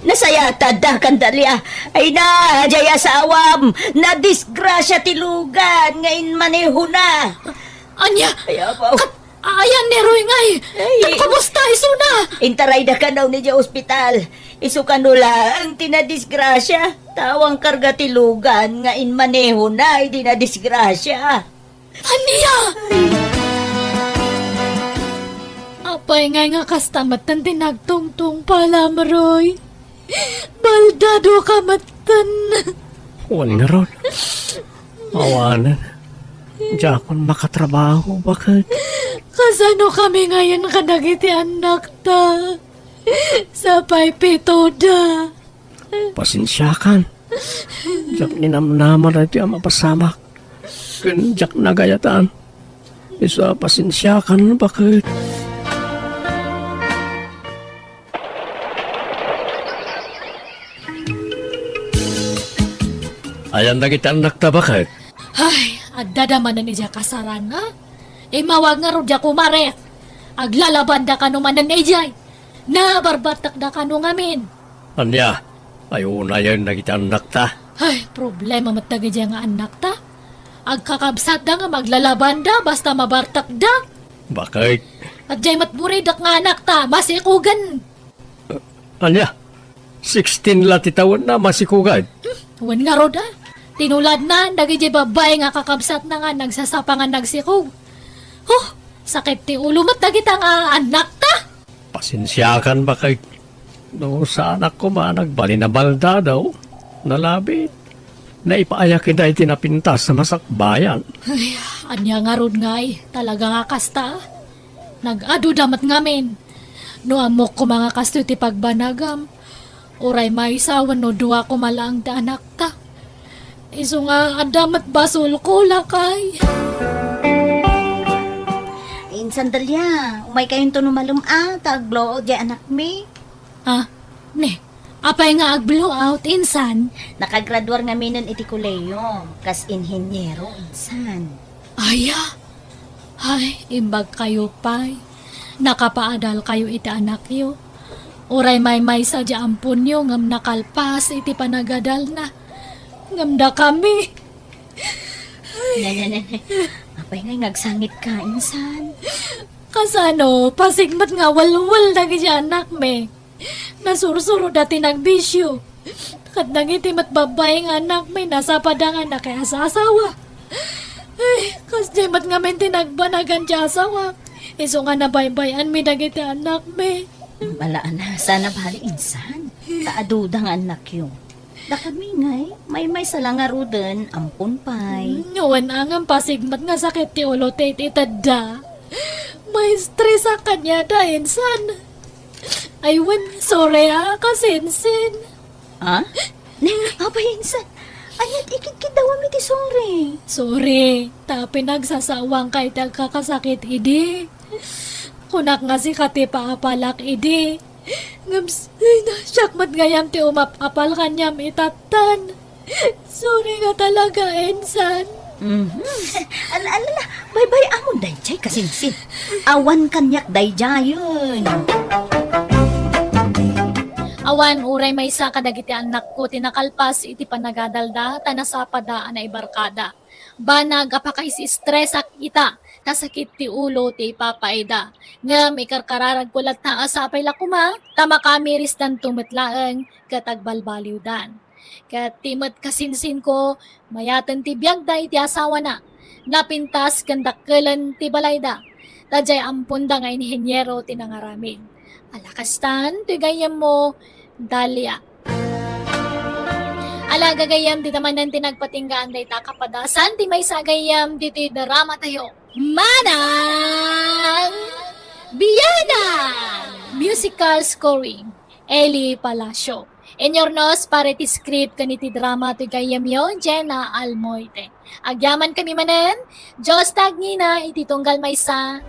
Nasaya tada kandalia. Ay na, jaya sawam. Na disgrasya tilugan. Ngayon maneho na. Anya, Ayaw po. ayan ni Roy ngay. Ay. Kumusta iso na? Intaray na ka daw ni ospital. Isu kanula ang tinadisgrasya. Tawang karga tilugan. Ngayon maneho na. Hindi na disgrasya. Aniya! Apay nga kastamat ng tinagtungtong pala, Maroy. Baldado ka matan. Huwag nga ron. Awanan. Diyan akong makatrabaho, bakit? Kasano kami ngayon kadagiti anak ta? Sapay pitoda. Pasensyakan. Diyak ninamnaman na iti ang mapasamak. Kun diyak nagayatan. Isa pasensyakan, bakit? Ayan na kita anak ta, bakit? Ay, agdadaman na niya kasaran, ha? Mawag nga ro diya kumare. Aglalaban da kanuman ng ejay. Nabarbatak da kanu ngamin. Anya, ayaw na yan na kita anak ta. Ay, problema matagi diya nga anak ta. Agkakabsat da nga maglalaban da basta mabartak da. Bakit? At jay matburidak nga anak ta, masikugan. Anya, 16 lati taon na masikugad. Wan nga ro da. Tinulad na, dagi jay babay nga kakabsat na nga nagsasapangan nagsikog. Oh, sakit ti ulo mat dagi ta nga anak ta. Pasensyakan, bakit? No, sa anak ko ba nagbalinabalda daw? Nalabi. Naipaayakin na itinapintas sa masakbayan. Ay, anya nga rod nga talaga nga kasta. Nag-adu damat ngamin. No amok ko mga kasto ti pagbanagam. Uray may isawan no duwa ko malang da anak ta. Iso nga adamat basol ko lakay. Sandalya, umay kayong tunumalum taglo di anak mi. Ah, ne, apay nga ag-blow out insan. Nakagraduar nga minon iti kuleyo, kas inhenyero insan. Aya, ay, imbag kayo pay. Nakapaadal kayo iti anak yo. Uray may sadya ampun yo ngam nakalpas iti panagadal na. Ngamda kami. Nananay, apay nga ngagsangit ka insan. Kasano, pasigmat nga walwal na gaya anak me. Nasursuro dati nagbisyo. Kat nangitimat babay nga anak me, nasa padangan na kaya sa asawa. Ay, kas mat nga men tinagbanagan siya asawa. Iso nga nabaybayan mi dagiti anak me. Balaan na, sana bali insan. Kaadudang anak yun. Dakamingay, may salangaro din, ampun pay. Ngawan ang pasigmat nga sakit ti ulo ti itada. May stress sa kanya da insan. Aywan, sorry kasinsin. Ha? Apa insan? Ayat ikit daw mi ti sorry. Sorry, tapi nagsasawang kay kakasakit idi. Kunak nga si kati paapalak idi. Ngams, syakmat ngayam ti umapapal kanyam itatan. Sorry nga talaga, Ensan. Alala, bye-bye amon dayjay kasinsin. Awan kanyak dayjay yun. Awan, uray may isa kadagiti anak ko, tinakalpas iti panagadalda, tanasapada na ibarkada. Banag apakay si stress ak ita, nasakit ti ulo ti papaida. Ngam ikarkararag kulat na asapay lakuma, tama kami ristan tumatlaang katagbalbaliw dan. Kat timot kasinsin ko, mayatan ti biyagda iti asawa na, napintas kandakkelan ti balayda, tajay ampunda nga inhenyero tinangaramin. Alakastan, tigayam mo, Dalia. Ala gagayam di naman ng tinagpatinggaan day takapadasan, ti may sagayam dito drama tayo. Manang Biyana! Musical scoring, Eli Palacio. Enyornos para ti script kaniti drama ti gayam yo, Jenna Almoite. Agyaman kami manen, Diyos tagnina iti tunggal maysa.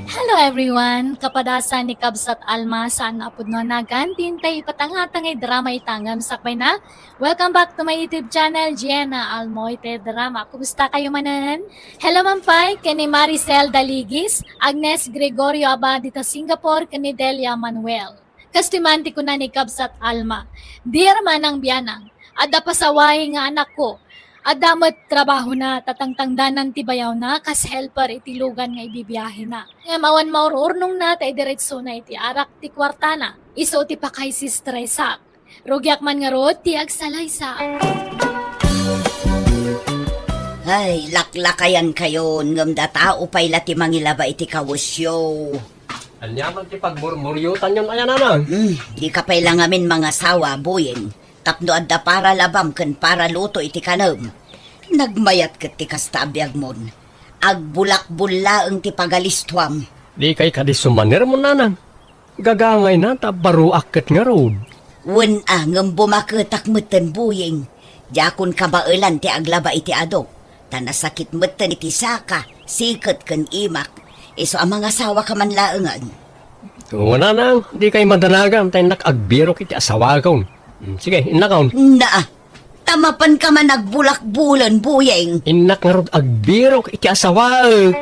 Hello everyone! Kapadasan ni Kabsat Alma saan apod no nagan tintay patangatangay drama itangam sakbay na. Welcome back to my YouTube channel, Jenna Almoite Drama. Kumusta kayo manan? Hello mampay, kani Maricel Daligis, Agnes Gregorio Abadita Singapore, kani Delia Manuel. Kastimanti ko na ni Kabsat Alma. Dear manang biyanang, ada pasaway nga anak ko. Adamat trabaho na tatangtangdanan ti bayaw na kas helper iti lugan nga ibibiyahe na. Mawan maururnong na tay diretso na iti arak ti kwartana. Iso ti pakay si stressak. Rugyak man nga rod ti agsalaysa. Ay, laklakayan kayo, ngam da tao pay lati mangilaba iti kawusyo. Anyaman ti pagmurmuryutan yun, ayan nanang. Di ka pailang amin mga sawa, buyeng. Tapno adda para labam ken para luto iti kanam. Nagmayat ket ti kastabyag mon. Agbulak-bulla ang ti pagalistuam. Di kay kadisumanir mo nanang. Gagangay na ta baruak ket nga road. Wen ngem bumaketak meten buyeng. Jakun kabailan ti aglaba iti adok. Tanasakit meten iti saka, siket ken imak. Iso ang mga sawa ka man laengan. Wala nang, di kay madanagan tayo nakagbiro kiti asawagaw. Sige, inakaw. Naa, tamapan ka man nagbulak-bulan buyeng. Inak nga rod agbiro kiti asawag.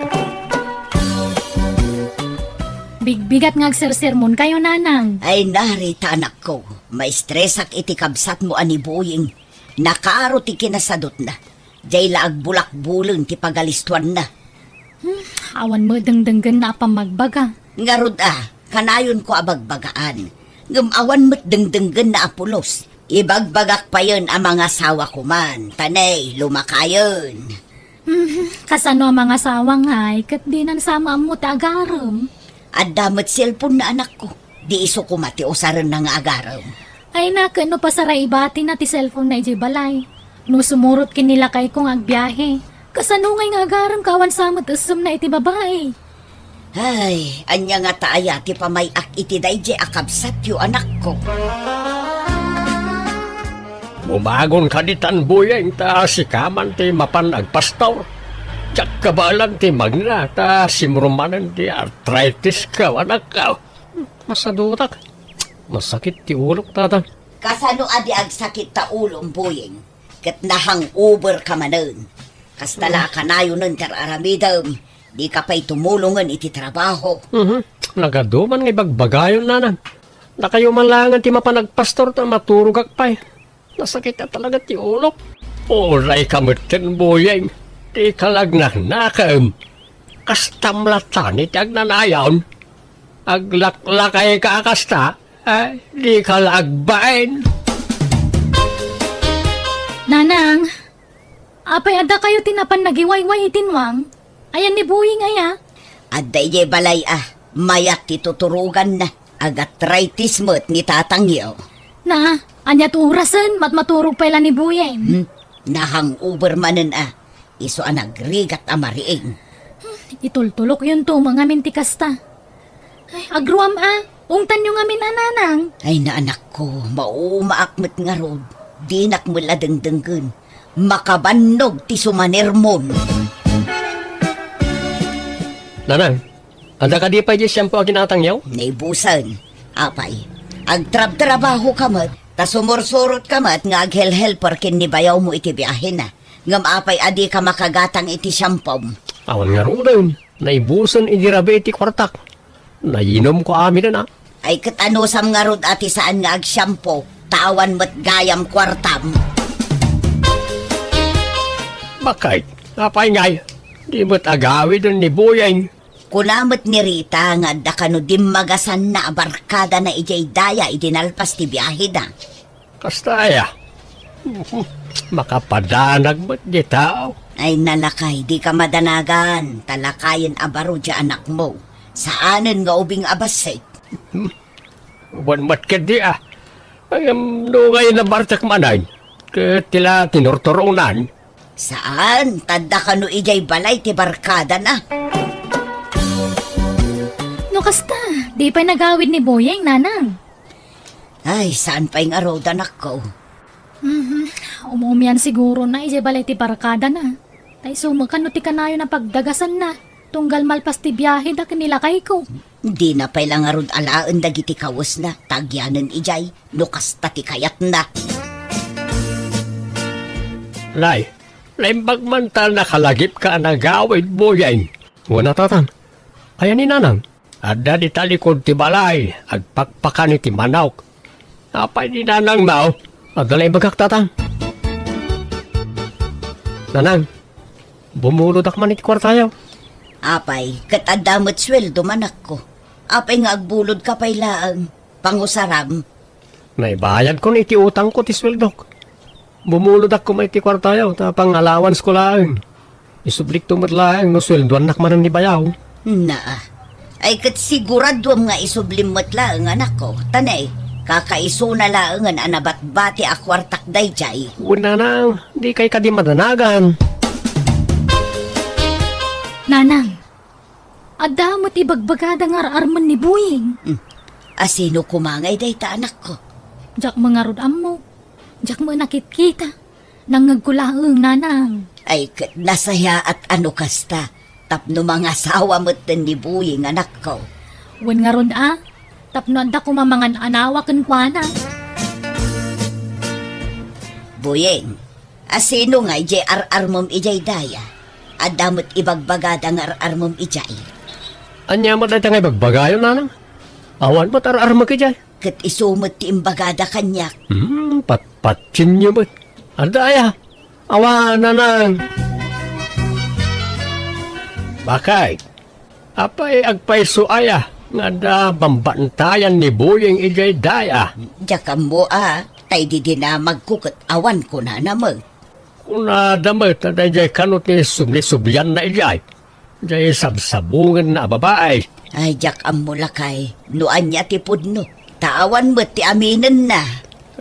Bigbigat nga agsersermon kayo, nanang. Ay narita anak ko, may stresak iti kabsat mo ani buyeng. Nakaro ti kinasadot na. Jay laag bulak-bulan ti pagalistuan na. Awan mo dengdenggan na pamagbaga. Ngarod kanayon ko abagbagaan. Ngamawan mo't dengdenggan na apulos. Ibagbagak pa yun ang mga sawa ko man. Tanay, lumakayon. Kasano ang mga sawang ay, kat di nan sama mo tagaram. At damot cellphone na anak ko. Di iso ko mati usaran na nga agaram. Ay nakano pa sa raibati na ti cellphone na iti balay. No sumurot kinila kay kong agbiyahe. Kasano ngay nga agaram kawan samot usum na iti babae. Ay, anya nga taaya ti pamayak iti dayje akabsat yu anak ko. Umagon ka di tanbuyeng ta sikaman ti mapan agpastor. Tsak kabalan ti magna ta simrumanan ti arthritis ka anak ka. Masadutak. Masakit ti ulok tatang. Kasano adi agsakit ta ulong buyeng. Ket nahang uber ka manen. Kastala kanayo nun kararamidam. Di ka pa'y tumulungan iti trabaho. Nagaduman nga ibagbagayon nanan. Na kayo malangan ti mapanagpastor ta maturugak pa'y. Nasakit na talaga ti ulok. Oray kamutin buyeng. Di kalagnagnakam. Kastamlatan iti agnanayon. Aglaklakay ka akasta. Ay, di kalagbain. Nanang, apay ada kayo tinapan nagiwayway itinwang. Ayan ni Buying aya. At dayjay balay mayat ti tuturugan na. Agatritis mo't ni tatangyo. Na, anyat urasan matmaturog pala ni Buying. Nahang uber manen Iso nagrigat amariing. Itultulok yun to mga mintikasta. Ay, agruam ungtan yung amin nanang. Ay na anak ko, maumaakmet nga rod. Dinak mula dengdenggen. Makabannog ti sumanermon. Nanang, anda ka di pa di siyempo ang ginatangyaw? Naibusan. Apay, agtrab-trabaho ka mat, ta sumursurot ka mat nga aghel-helper kin ni bayaw mo iti biyahe na. Ngam apay adi ka makagatang iti syampom. Awan nga rin. Naibusan idirabe iti kwartak. Nainom ko amin na. Ay katanusam nga rod ati saan nga agsyampo, tawan mo't gayam kwartam. Bakit? Apay ngay. Di mo't agawi dun ni Buyeng. Kunamot ni Rita nga da kano dimagasan na abarkada na ijay daya idinalpas ti biyahe da. Kastaya. Makapadanag mo't di tao. Ay nalakay, di ka madanagan. Talakayan abaro di anak mo. Saanan nga ubing abasay. Buwan mat ka di Ay nungay na bartak manay. Tila tinortorongan. Saan? Tanda ka no ijay balay ti barkada na. No kasta, di pa nagawid ni Buying nanang. Ay, saan pa yung arod anak ko? Umumian siguro na ije balay ti barkada na. Tay sumakan no ti kanayo na pagdagasan na. Tunggal malpas ti biyahe da kanila kay ko. Di na pa ilang arod alaan dagiti kawas na. Tagyanan ijay, nukas ti kayat na. Lay, laimbagmantal nakalagip ka nagawid Buyeng. Wala tatang. Ayan ni nanang. Ada di talikod ti balay. Agpakpakan iti manawk. Apay di nanang mao. Adalay bagak tatang. Nanang, bumulod man iti kwartayaw. Apay, katadamot sweldo manak ko. Apay nga agbulod ka pay laang. Pangusaram. Naibayad ko na iti utang ko ti sweldok. Bumulod ako may iti kwartayaw. Tapang allowance ko lang. Isublik tumot lang no sweldoan nakmanan ni bayaw. Naa, Ay kat sigurado nga isublimot laang anak ko. Tanay, kakaiso na laangan anabat-bati akwartak dayjay. Una nang, di kay ka di madanagan. Nanang, adda mo't ibagbagada nga arman ni Buying. Asino kumangay dayta anak ko. Jak mga rodam mo. Jak mo nakit-kita. Nangagkulaang nanang. Ay kat nasaya at ano kasta. Tapno mga asawa mo't ni Buying anak ko. Wen nga ron tapno anda ko mamangan anawa kan kuana. Buying, asino nga ijay ar-armom ijay daya. Adamot ibagbagada nga ar-armom ijay. Anya mo dahil nga bagbagayon, nanang. Awan mo tarar mo kajay. Kat isumot ti imbagada kanyak. Patpatsin niyo ba? Adaya, awan, nanang. Bakay, apay agpaiso aya, nga da bambantayan ni Buying ijay daya. Jakam mo tay di dinamag ko kat awan ko na namag. Kuna damat na dahil kanot ni subli-sublian na ijay. Jay sabsabungan na babae. Ay jakam mo lakay, noan niya ti pudno. Taawan mo ti aminin na.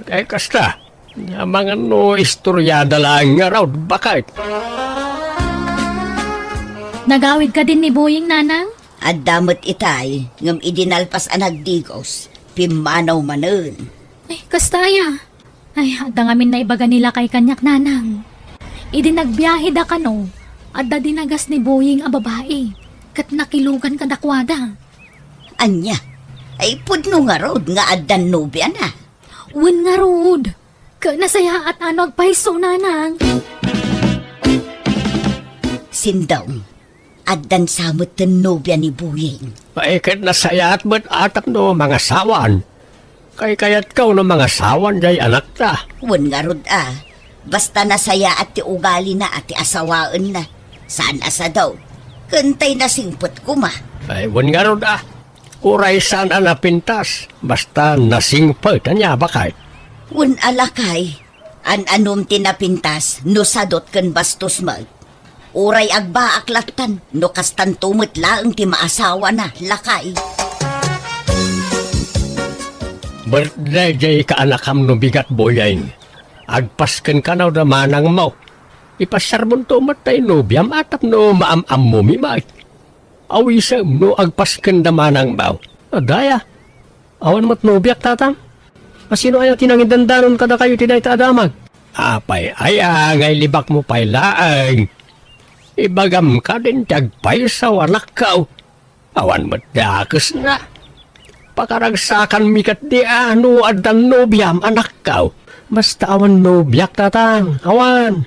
Kaya kasta, mga no istoryada lang nga raw, bakit? Nagawid ka din ni Buying, nanang? At damot itay, ngam idinalpas anagdigos. Pimanaw manen. Ay, kastaya. Ay, adda ngamin na ibaga nila kay kanyak, nanang. Idi nagbiyahe da kano, adda dinagas ni Buying a babae. Kat nakilugan ka dakwada. Anya, ay pudno nga rod nga addan nobya na. Wen nga rod. Ka nasaya at ano agpaiso, nanang. Sindong, addan samot ten nobya ni Buying. Paikit na sayat ba't atap no mga sawan? Kayat kaw no mga sawan jay anak ta. Wen nga rod basta nasaya at ti ugali na at ti asawaan na. Saan asa daw? Kantay na singpot ko ma. Ay, wan nga ron Uray saan napintas, basta nasingpot, anya bakit? Wen alakay, anom tinapintas no sadot ken bastos mag. Uray agba aklatan no kastan tumot laeng ti maasawa na lakay. Birthday jay kaanakam no bigat boyain. Agpasken ka na manang mo. Ipasarbon to matay no biyam atap no maam-am mo mimay. Awisam no agpasken da manang baw. Adaya, awan mat no biyak tatang. Masino ayaw tinangin dandanon kada kayo tinay taadamag. Apay aya ngay libak mo pay laang. Ibagam ka din tagpay sa anak ka. Awan mat dakes na. Pakaragsakan mikat di ano adan no biyam anak ka. Basta awan no biyak tatang, awan.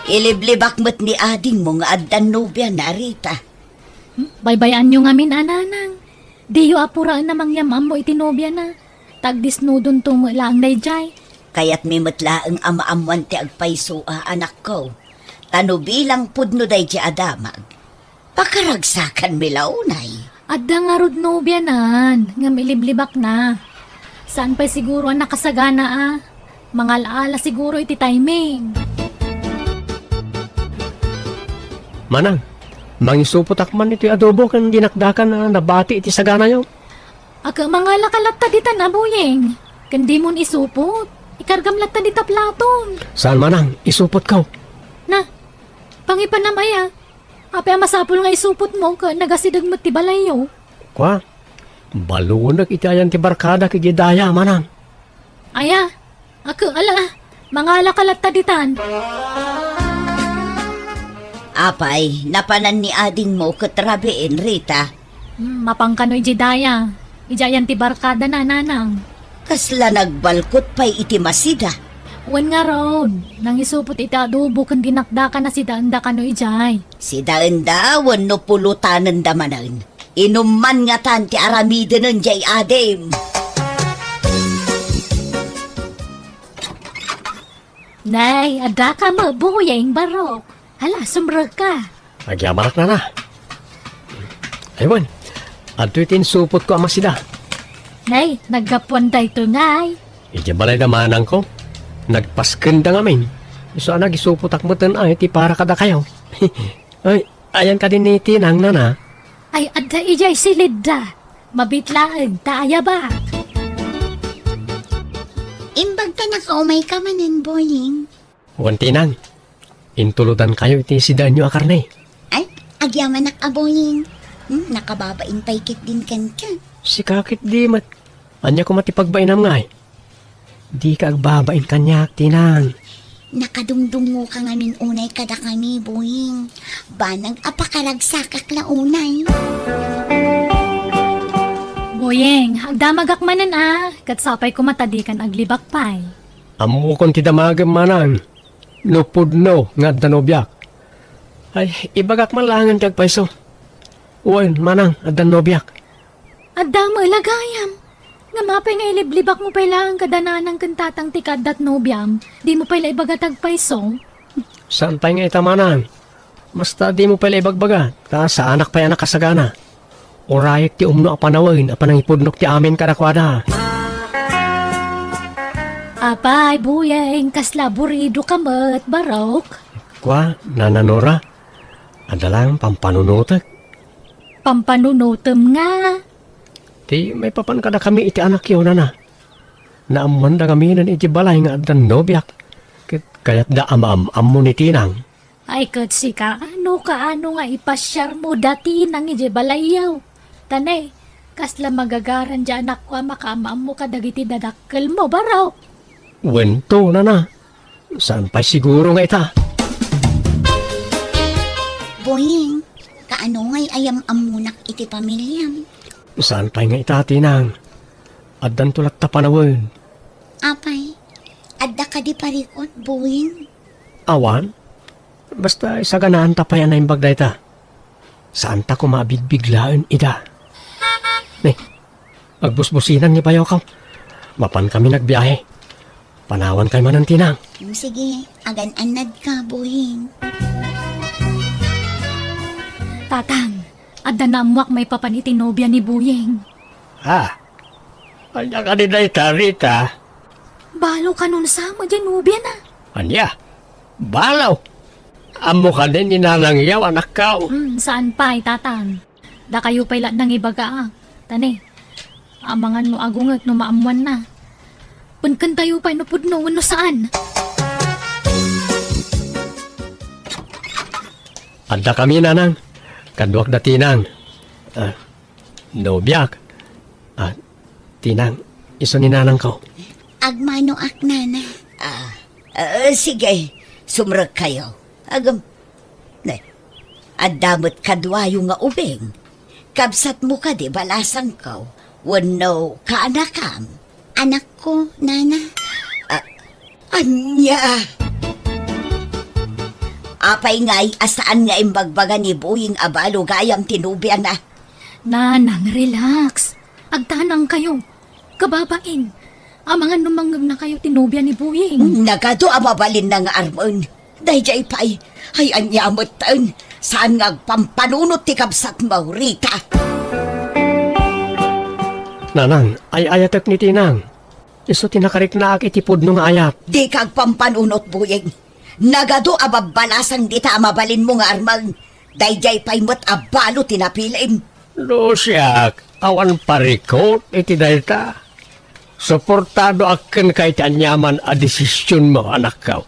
Iliblibak mo't ni ading mo nga addan nobya na Rita. Baybayan nyo ngamin, nanang. Di yo apuraan namang yamam mo itinobya na. Tagdisnudon to lang dayjay. Kaya't may matlaang ama-amuan ti agpaiso anak ko. Tano bilang pudno day di adamag. Pakaragsakan milaunay. Adda nga rod nobya nan, nga miliblibak na. Saan pa siguro ang nakasagana Mga alaala siguro iti timing. Manang, mangisuputak man iti adobo kan dinakdakan na nabati iti sagana yaw. Aga mga lakalat dita na, Buying. Kandi mon isupot. Ikargam latta dita platon. Saan manang, isupot ka? Na, pangipan na maya. Ape masapul nga isupot mo ka nagasidag mo ti balayo. Kwa, balunag iti ayan ti barkada kay daya manang. Aya, ako ala, mga lakalat ditan. Apay, napanan ni ading mo katrabiin, Rita. Mapangkanoy jidaya. Ijayan ti barkada na nanang. Kasla nagbalkot pa'y iti masida. Wan nga road, nang isupot iti adobo kan dinakdakan na si Daanda kano ijay. Si daendawan no pulutanan damanan. Inuman nga tan ti aramiden ng jay adem. Nay, ada ka mo, Buying barok. Hala, sumrag ka. Nagyamarak na na. Aywan, ato itin supot ko ama sila. Nay, naggapuan day to ngay. Iti balay na manang ko. Nagpaskenda ngamin. So, nagisupot akmatan ay, ti para kada kayo. Ay, ayan ka din ni Tinang na. Ay, adda ijay silid da. Mabitlaan, taaya ba? Imbag ka nakaumay ka manin, boying. Wan Tinang, intuludan kayo iti sidaan nyo akarnay. Ay, agyaman nakaboying. Nakababain paikit din kan ka. Si kakit di mat. Anya ko matipagbainam nga Di ka agbabain kanya, Tinang. Nakadungdungo ka ngamin unay kada kami, boying. Banang apakaragsakak la unay. Boyeng, agdamagak manan katsapay ko matadikan aglibak pay. Amo kon ti damagam manang. Nupudno nga danobyak. Ay, ibagak man langan tiyag paiso. Uwan, manang, adan nobyak. Adda mo ilagayam. Nga mapay nga iliblibak mo pala ang kadananang kantatang tikad dat nobyam. Di mo pala ibagatag paiso. Saan tayo nga itamanang? Basta di mo pala ibagbaga. Ta sa anak pa yan nakasagana. Orayek ti umno apanawin apanang ipudnok ti amin kadakwada. Apay, buyeng, kasla burido ka mat, barok. Kwa, nananora. Adalang pampanunutek. Pampanunutem nga. Ti may papan kada kami iti anak yun na. Naaman da kami nan iti balay nga adan nobyak. Kaya't da amam mo ni Tinang. Ay, katsi ka, ano nga ipasyar mo dati nang ije balayaw. Tanay, kasla magagaran dyan anak ko makamaam mo kadagiti dadakkel mo, barok. Wento na. Saan pa siguro nga ita? Boying, kaano ngay ayam amunak iti pamilyam? Saan pa nga ita, Tinang? Adan tulak tapanawin. Apay, adda ka di parikot, boying. Awan? Basta isaganaan tapayan na yung bagda ita. Saan ta kumabigbiglaan ida? Ne, agbusbusinan ni bayaw ka. Mapan kami nagbiyahe. Panawan kay manan Tinang. Sige, agan-anad ka, boying. Tatang, adda na amuak may papanitinobya ni Buyeng. Anya ka din na ita, Rita? Balo ka nun sa mo dyan, nobya na. Anya? Balaw? Amo ka din inanangyaw, anak ka. Saan pa, tatang? Da kayo pala nang ibaga Tane, amangan no agungat no maamuan na. Punkan tayo pa inupudno no saan? Anda kami nanang. Kaduak da Tinang. Nobyak. Tinang, iso ni nanang ko. Agmano ak nana. Sige, sumrag kayo. Agam, adamot kadwayo nga ubeng. Kabsat mo ka di balasang ko. Wano ka anakam. Anak ko, nana. Anya. Apay nga'y asaan nga imbagbaga ni Buying abalo gayam tinubyan na. Nanang, relax. Agtanang kayo. Kababain. Amangan numanggag na kayo tinubya ni Buying. Nagado amabalin na nga armon. Dayjay pa'y, ay anyamot taon. Saan nga pampanunot ti kabsat mo, Rita? Nanang, ay ayatek ni Tinang. Iso tinakarik na ak itipod nung ayat. Di kag pampanunot, Buying. Nagado ababalasan di ta mabalin mo nga armang. Dayjay pa'y mo't abalo tinapilim. Lusyak, awan parikot iti dayta. Suportado akin kay tanyaman a desisyon mo, anak ka.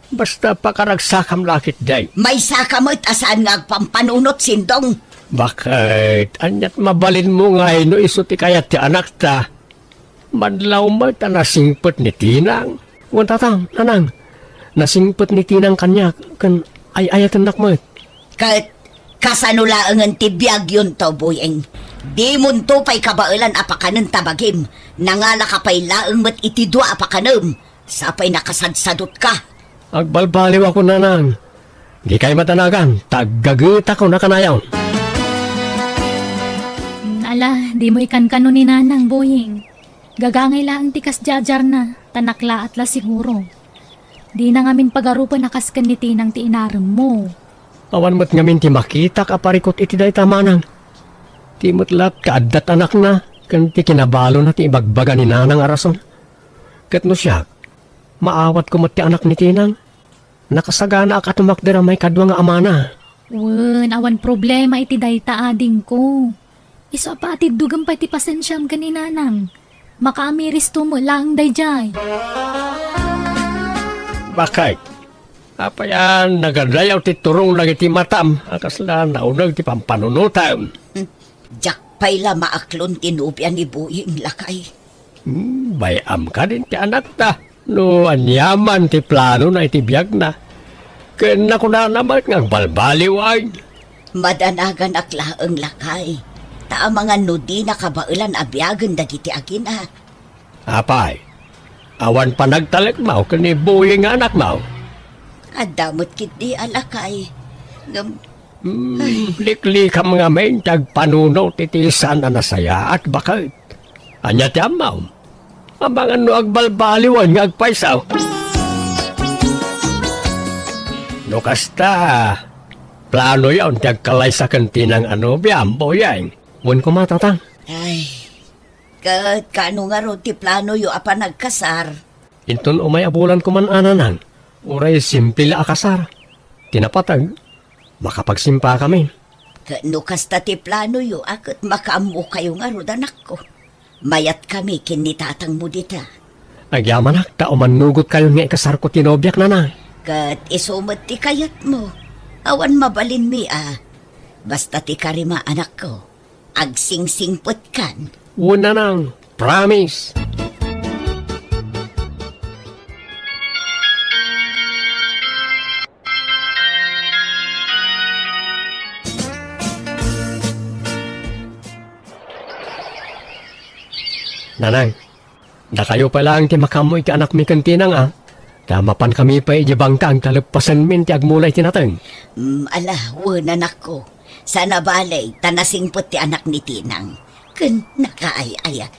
Basta pakaragsakam lakit day. May sakamot asaan nga pampanunot sindong. Bakit? Anyat mabalin mo nga no iso ti kayat ti anak ta. Madlaw mo ta nasingpot ni Tinang. Wantatang, nanang. Nasingpot ni Tinang kanya kan ay-ayatan nakmo. Kat kasanulaangan ti biyag yun to, Buying. Di munto pa'y kabailan apakanan tabagim. Nangala ka pa'y laang mat itidwa apakanam. Sapay nakasadsadot ka. Agbalbaliw ako nanang. Di kay matanagan. Taggagita ko na kanayaw. Ala, di mo ikan kano ni Nanang, Buying. Gagangay lang tikas jajar na. Tanakla at la siguro. Di na ngamin pagarupan nakaskan ni Tinang ti inaram mo. Awan mo't ngamin ti makita ka parikot iti day tamanang. Ti motlap kaadat anak na. Kan ti kinabalo na ti ibagbaga ni nanang arason. Kat no siya, maawat ko mo't ti anak ni Tinang. Nakasagana ak atumakdera may kadwa nga amana. Wen, awan problema iti dayta ading ko. Iso pa ati dugang pa iti pasensyam kanina nang. Makaamiris to mo lang dayjay. Bakit? Apa yan, nagadayaw ti turong lang iti matam. Akas na naunag ti pampanunutam. Jak pa'y la maaklon tinubyan ni Buying lakay. Bayam ka din ti anak ta. No, anyaman ti plano na iti biyag na. Kena ko na naman ng balbaliw ay. Madanagan aklaang lakay. Ta mga nudi na kabailan abyagan dagiti agina. Apay, awan pa nagtalik mo, kani Buying nga anak mo. Adamot kiti alakay. Ngam, Likli ka mga main tagpanuno titisan na nasaya at bakit? Anya ti amaw. Ang mga no agbalbaliwan nga agpaisaw. No kasta, plano yaon tagkalay sa kantinang ano biyambo yan. Wan ko matatang. ay, kano nga ro ti plano yu apa nagkasar. Inton umay abulan ko man ananan. Uray simple akasar. Tinapatag. Makapagsimpa kami. Kano kasta ti plano yu akot makaamu kayo nga ro danak ko. Mayat kami kinitatang mo dita. Agyamanak, tao manugot kayo nga ikasar ko tinobyak na na. Kat isumot ti kayat mo. Awan mabalin mi Basta ti karima anak ko. Agsingsingpot kan. Una nang, promise. Nanay, na kayo pala ang ti makamoy ka anak mi kantinang Tamapan kami pa ijabangka ang kalapasan min ti agmulay tinateng. Ala, wana nako. Sana balay, tanasingpot ti anak ni Tinang. Kun nakaayayat.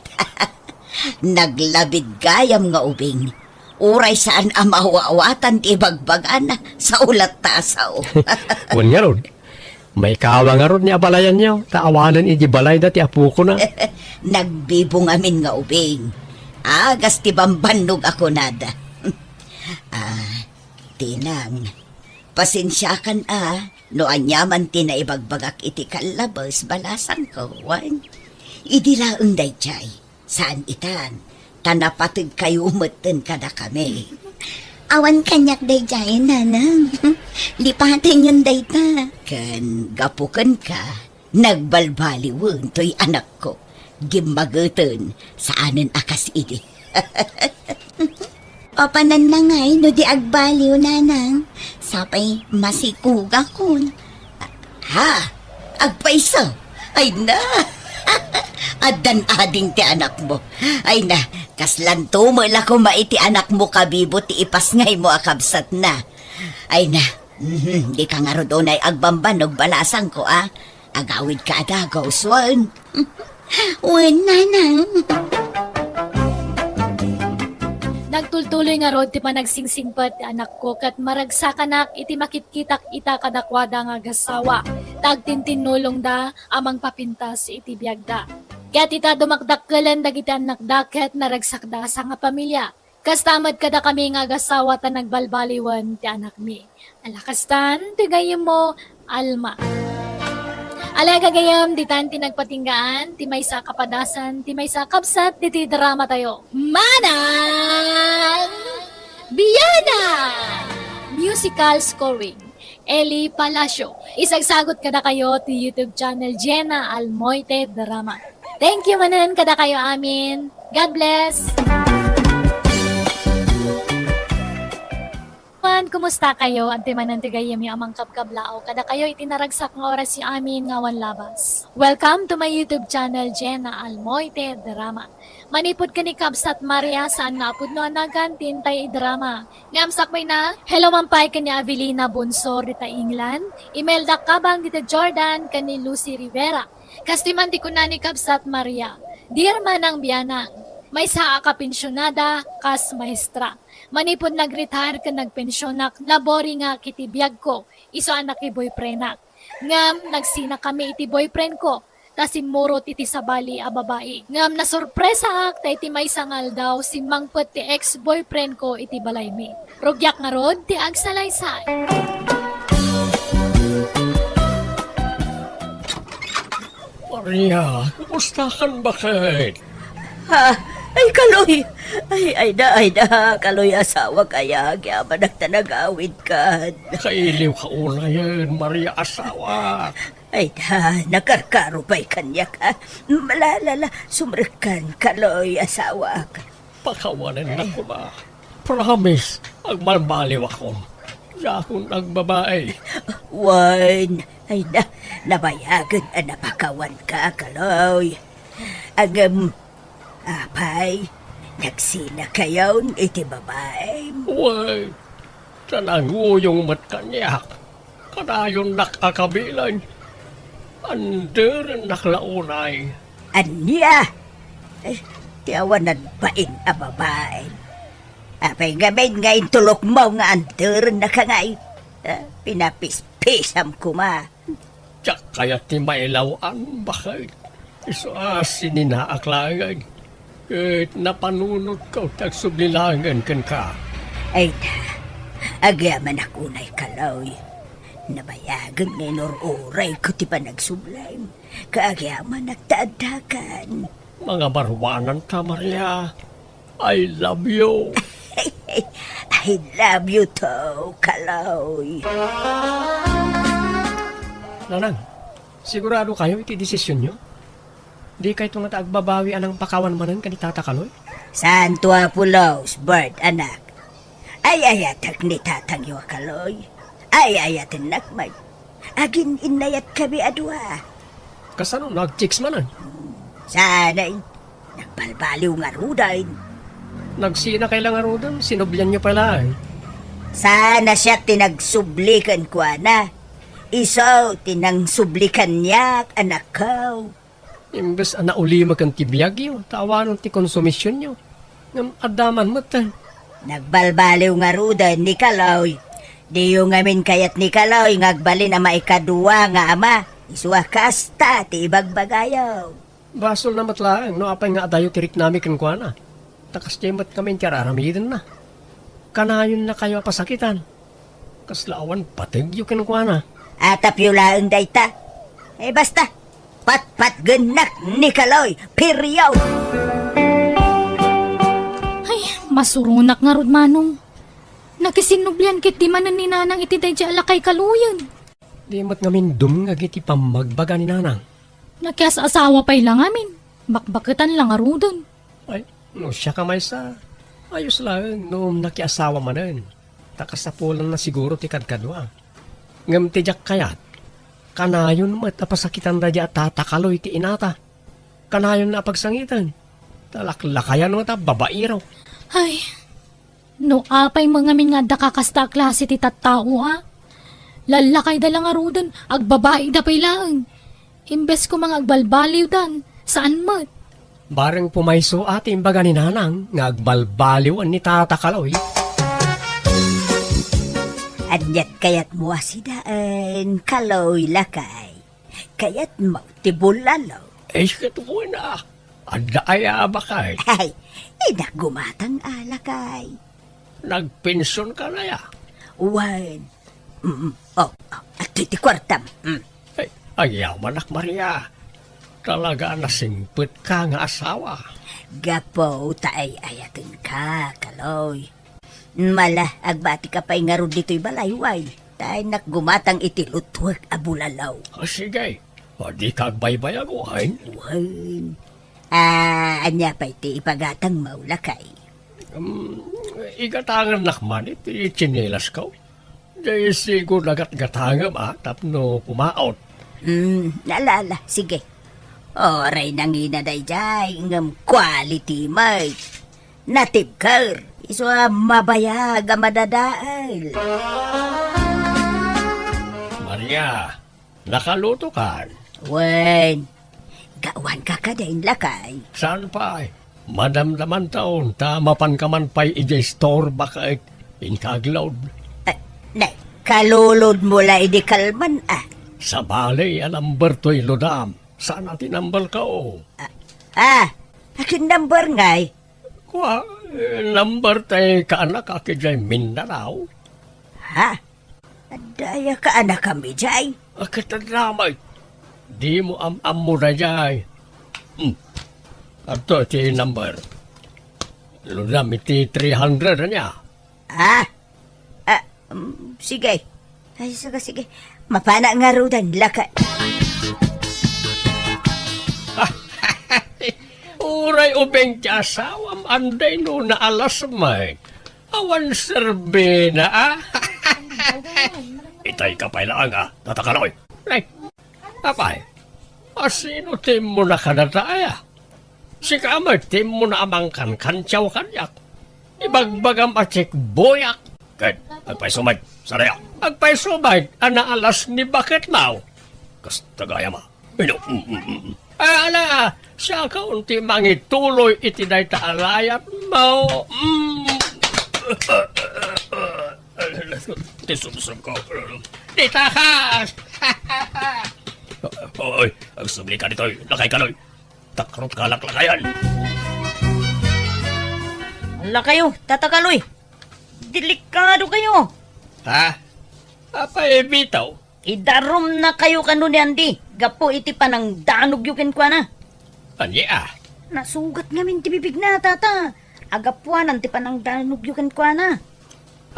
Naglabid gayam nga ubing. Uray saan amawawatan ti bagbagana sa ulat tasaw. Wan nga ron. May kawa nga ron ni abalayan niyo. Taawanan ijibalay da ti apu ko na. Nagbibong amin nga ubing. Agas ti bambanog ako nada. Tinang, pasensyakan no anyaman tinaibagbagak iti kalabas balasan ko, wan. Idilaang dayjay, saan itan, tanapatig kayo umatan kada kami. Awan kanyak dayjay, nanang. Lipatin yun dayta. Kan gapukan ka, nagbalbaliwan to'y anak ko. Gimagatan, saanan akas idi. Papanan na ngay, no di agbaliw nanang. Sapay masikuga kun. Ha? Agpaiso? Ay na! Adan ading ti anak mo. Ay na, kaslan tumala ko maiti anak mo kabibo ti ipas ngay mo akabsat na. Ay na, di ka nga rodon ay agbambanog balasang ko Agawid ka adagaw, swan. Wen nanang. Nagtultuloy nga rod ti panagsingsingpet ti anak ko kat maragsakannak iti makitkitak ita kadakwada nga gasawa. Tagtintinulong da amang papintas iti biyagda. Kat ita dumakdakkelan dagiti anak daket naragsakda sa nga pamilya. Kastamad kada kami nga gasawa ta nagbalbaliwan ti anak mi. Alakastan, tigayem mo, Alma. Alaga gayam, di tan tinagpatinggaan, ti may sa kapadasan, ti may sa kapsat, ti drama tayo. Manang Biyana! Musical scoring, Eli Palacio. Isagsagot kada kayo ti YouTube channel Jenna Almoite Drama. Thank you manan kada kayo amin. God bless! Kumusta kayo? Ante manantigayam yung amang kabkablao. Kada kayo itinaragsak ng oras yung amin ngawan labas. Welcome to my YouTube channel, Jenna Almoite Drama. Manipod ka ni Kabsat Maria saan napod no anagan tintay drama. Ngamsak may na, hello mampay ka ni Avelina Bonsor dita England. Email da kabang dita Jordan ka ni Lucy Rivera. Kastiman di ko na ni Kabsat Maria. Dear Manang Biyanang, may saa ka pensyonada kas maestra. Manipod nag-retire ka nagpensyonak, labori nga kiti biyag ko, iso anak ki boyfriendak. Ngam, nagsina kami iti boyfriend ko, tasimurot iti sabali a babae. Ngam, nasurpresa ak, ta iti may sangal daw, simangpet ti ex-boyfriend ko iti balay mi. Rugyak nga rod, ti agsalaysay. Maria, kumusta kan bakit? Ha? Ay, Kaloy! Ay da, Kaloy asawa kaya, kaya ba nagtanagawid ka? Kailiw ka una yan, Maria asawa. Ay da, nakarkaro pa'y kanya ka. Malalala, sumrekan, Kaloy asawa ka. Pakawanan na ko ba? Promise, ang malbaliw ako. Siya akong nagbabae. Wan, ay na, nabayagan na napakawan ka, Kaloy. Agam, apay, nagsina kayo iti babae. Uy, tananguyong mat kanyak. Kanayon nakakabilan. Under naklaunay. Anya? Ay, tiyawanan pain a babae. Apay gamin ngayon tulok mo nga anter na ka ngay. Pinapis-pisam ko ma. Tsak kaya ti mailawan bakit? Iso sininaaklangan. Napanunod ko tagsublilangan kan ka. Ay na, agyaman ako na'y Kaloy. Nabayagan ngayon oray ko ti pa nagsublay. Kaagyaman nagtaadakan. Mga barwanan ka, Maria. I love you. I love you too, Kaloy. Nanang, sigurado kayo iti desisyon nyo? Di kayo itong nataagbabawi anang pakawan manan ka ni Tata Kaloy? Santo Apulos, bird anak. Ay ayatak ni tatang yo, Kaloy. Ay ayatin nakmay. Agin inayat kami adwa. Kasano, nag-chicks manan? Sana'y nagbalbaliw nga rudain. Nagsina kailang arudan, sinublyan nyo pala eh. Sana siya tinagsublikan ko na. Iso tinangsublikan niya anak ko. Imbes na ulima kang tibiyag yun, tawanon ti konsumisyon nyo. Ngam adaman mo tan. Nagbalbaliw nga rudain ni Kaloy. Di yung amin kayat ni Kaloy ngagbalin na maikadua nga ama. Iswa kasta ti ibagbagayaw. Basol na matlaan, no apay nga adayo tirik nami kan kwa na. Takas jemat kami tiararamidan na. Kanayon na kayo pasakitan. Kaslaawan patig yung kinukwa na. Atap yung laang dayta. Eh basta, pat-pat genak ni Kaloy, piryaw. Ay, masurunak nga rod manong. Nakisinublian kit di manan ni nanang iti day alakay kaluyan. Di mat ngamin dum nga giti pamagbaga ni nanang. Nakias asawa pa'y lang amin. Bakbaketan lang arudon. Ay, no siya kamay sa. Ayos lang, noong nakiasawa manan. Takasapulan na siguro ti kadkadwa. Ngam ti jak kayat. Kanayon mat apasakitan da at tatakaloy ti inata. Kanayon na pagsangitan. Talaklakayan mo ta babairaw. Ay, no apay mga min nga dakakasta klase ti tattao ha. Lalakay da lang arudon, agbabae da pa'y lang. Imbes ko mga agbalbaliw dan, saan mat? Bareng pumayso ati imbaga ni nanang, nga agbalbaliw ni tatakaloy. Anyat kayat mo asidaan, Kaloy lakay. Kayat mo tibulalo. Eh, katuwa na. Ada aya bakay. Ay, inagumatang alakay. Nagpensyon ka na ya. Wan. At iti kwartam. Ay, ayaw manak Maria. Talaga nasingpit ka nga asawa. Gapo taay ayatin ka, Kaloy. Mala, agbati ka pa'y nga ron dito'y balayway. Tayo nakgumatang itilutwag abulalaw. Sige, di ka agbaybayaguhan. Wan. Anya pa'y ti ipagatang maulakay. Igatangan nakman iti chinelas ko. Di siguro nagat-gatangam tapno kumaot. Nalala, sige. Oray nang inaday jay, ngam quality mate. Native car, iso mabayag madadaal. Maria, nakaluto ka. Wen, gawan ka kadain lakay. Saan pa? Madamdaman taon, tamapan ka man pa'y ijay store baka inkaglaw. Nay, kalulod mo la idi kalman Sa balay, number 2 Lodam. Saan natin number ka o? Akin number ngay. Kwa, number tayo kaanak akijay Mindanao. Ha? Daya ka anak kami jay. Akitadamay. Di mo am mo na jay. Ato ti number. Lunam iti 300 na niya. Sige. Ay, sige. Mapana nga rudan, laka. Uray ubeng ti asawam anday no na alas may. Awan serbe na Itay ka pa lang tatakaloy. Ay, apay. Asino tim mo na kanataya? Si kamay tim mo na amangkan kantyaw kanyak. Ibagbagam atsik boyak. Kaya, agpaisumay, saraya. Agpaisumay, alas ni bakit now? Kastagaya ma. Ala, siya ka unti mangituloy itiday taalayat mo. Tisumsum ko. Ditakas! Oy, agsubli ka dito. Lakay kaloy. Takrot ka laklakayan. Wala kayo, tatakaloy. Delikado kayo. Ha? Apa bitaw? Idarom na kayo kano ni Andy. Gapo iti panang danog yukin kwa na. Anya Nasugat ngamin ti bibig na, tata. Agapuan ti panang danog yukin kwa na.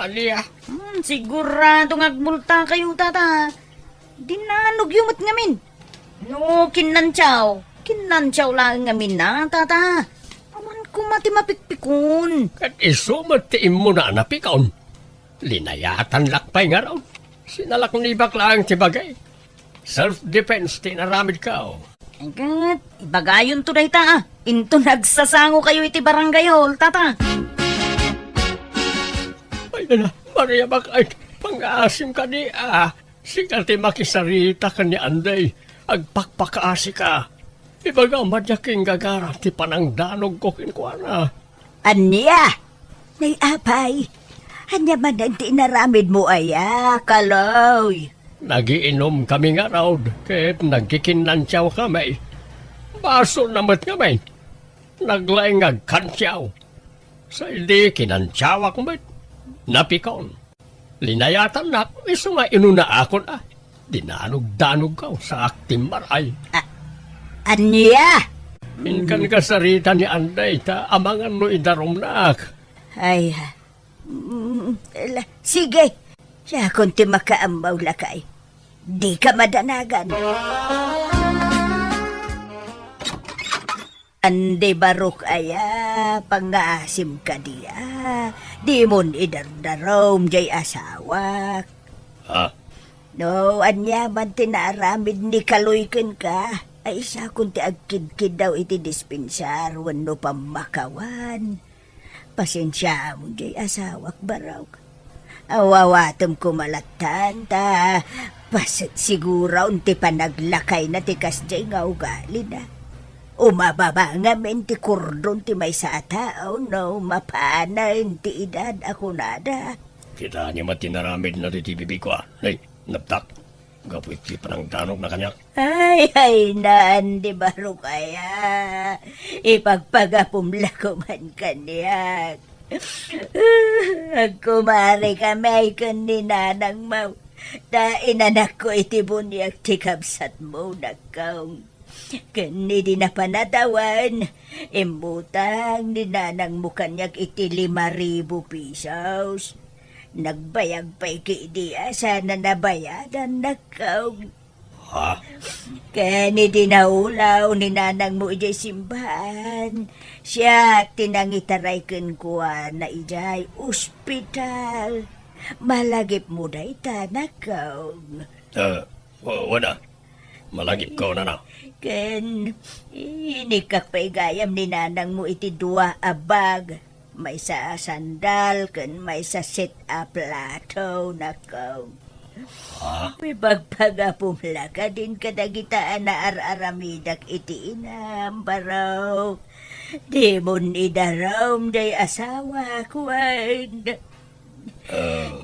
Anya? Sigurado ngagmulta kayo, tata. Dinanog yumot ngamin. No, kinantsaw lang ngamin na, tata. Aman ko mati mapikpikon. Kat isumat ti imo na napikaon. Linayatan lakpay nga raw. Sinalak ni baklang ti bagay. Self-defense ti naramid ka. Agad, ibagayon to day ta. Into nagsasango kayo iti barangay hall, tata. Ay na, Maria bakay. Pang-aasim ka ni Sikal ti makisarita ka ni Anday. Agpakpakaasi ka. Ibaga madyaking gagara ti panangdanog ko kinkwana. Anya? Nay apay. Anya man ang tinaramid mo kaloy. Nagiinom kami nga raw, kahit nagkikinantyaw kami. Baso namat kami. Naglaing agkantyaw. Sa hindi kinantyaw ako met. Napikaon. Linayatan na, iso nga inuna ako na. Dinanog-danog ka sa akting maray. Anya? Inkan kasarita ni Anday, ta amangan mo idarom na ak. Ay, sige. Siya kung ti makaambaw lakay. Di ka madanagan. Ande barok pangaasim ka diya. Di mon idardarom jay asawak. Ha? No, anya man tinaramid ni kaluyken ka. Ay isa kung ti agkid-kid daw iti dispensar wano pamakawan. Pasensya mo jay asawak baraw. Awawatom kumalatan ta. Pasit siguro unti panaglakay na ti kasjay nga ugali na. Umababa nga men ti kordon ti may sa tao no mapana ti edad ako nada. Kita niya matinaramid na ti bibi ko Nay, naptak. Gapoy ti panangdanog na kanyak. Ay, naan di baro kaya. Ipagpagapumla ko man kanyak. Kumari kami kan ni nanang mau. Da inanak ko iti bunyak ti kabsat mo nakaw. Kani di na panatawan. Imbutang ni nanang mo kanyak iti 5,000 pesos. Nagbayag pa ikidiya sana nabayadan nakaw. Ha? Kani dinaulaw ni nanang mo ijay simbahan. Siya tinangitaray kuwa na ijay ospital. Malagip mo day tanakaw. Wala. Malagip ko na. Ken, inikak pa igayam ni nanang mo iti 2 abag. May sa sandal, ken may sa sit-up plato nakaw. May pagpagapumla ka din kadagitaan na ar-aramidak iti inam, baraw. Di mo nidaram day asawa kuwan.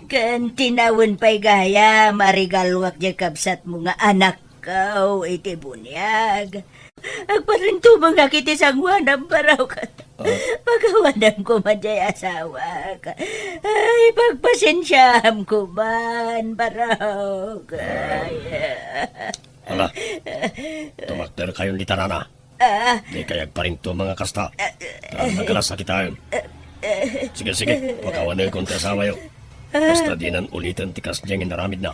Kan tinawon pa'y gaya, marigalwak di kabsat mo nga anak kaw iti bunyag. Agparin mga kiti sangwanam baraw ka. Pagawanam ko man jay asawa ka. Ay, pagpasensyam ko man baraw ka. Ala, tumakter kayo ni Tarana. Di kayag pa rin to mga kasta. Nagalas sa kita yun. Sige, pakawanay kong asawa yun. Basta di nan ulitan tikas diyang inaramid na.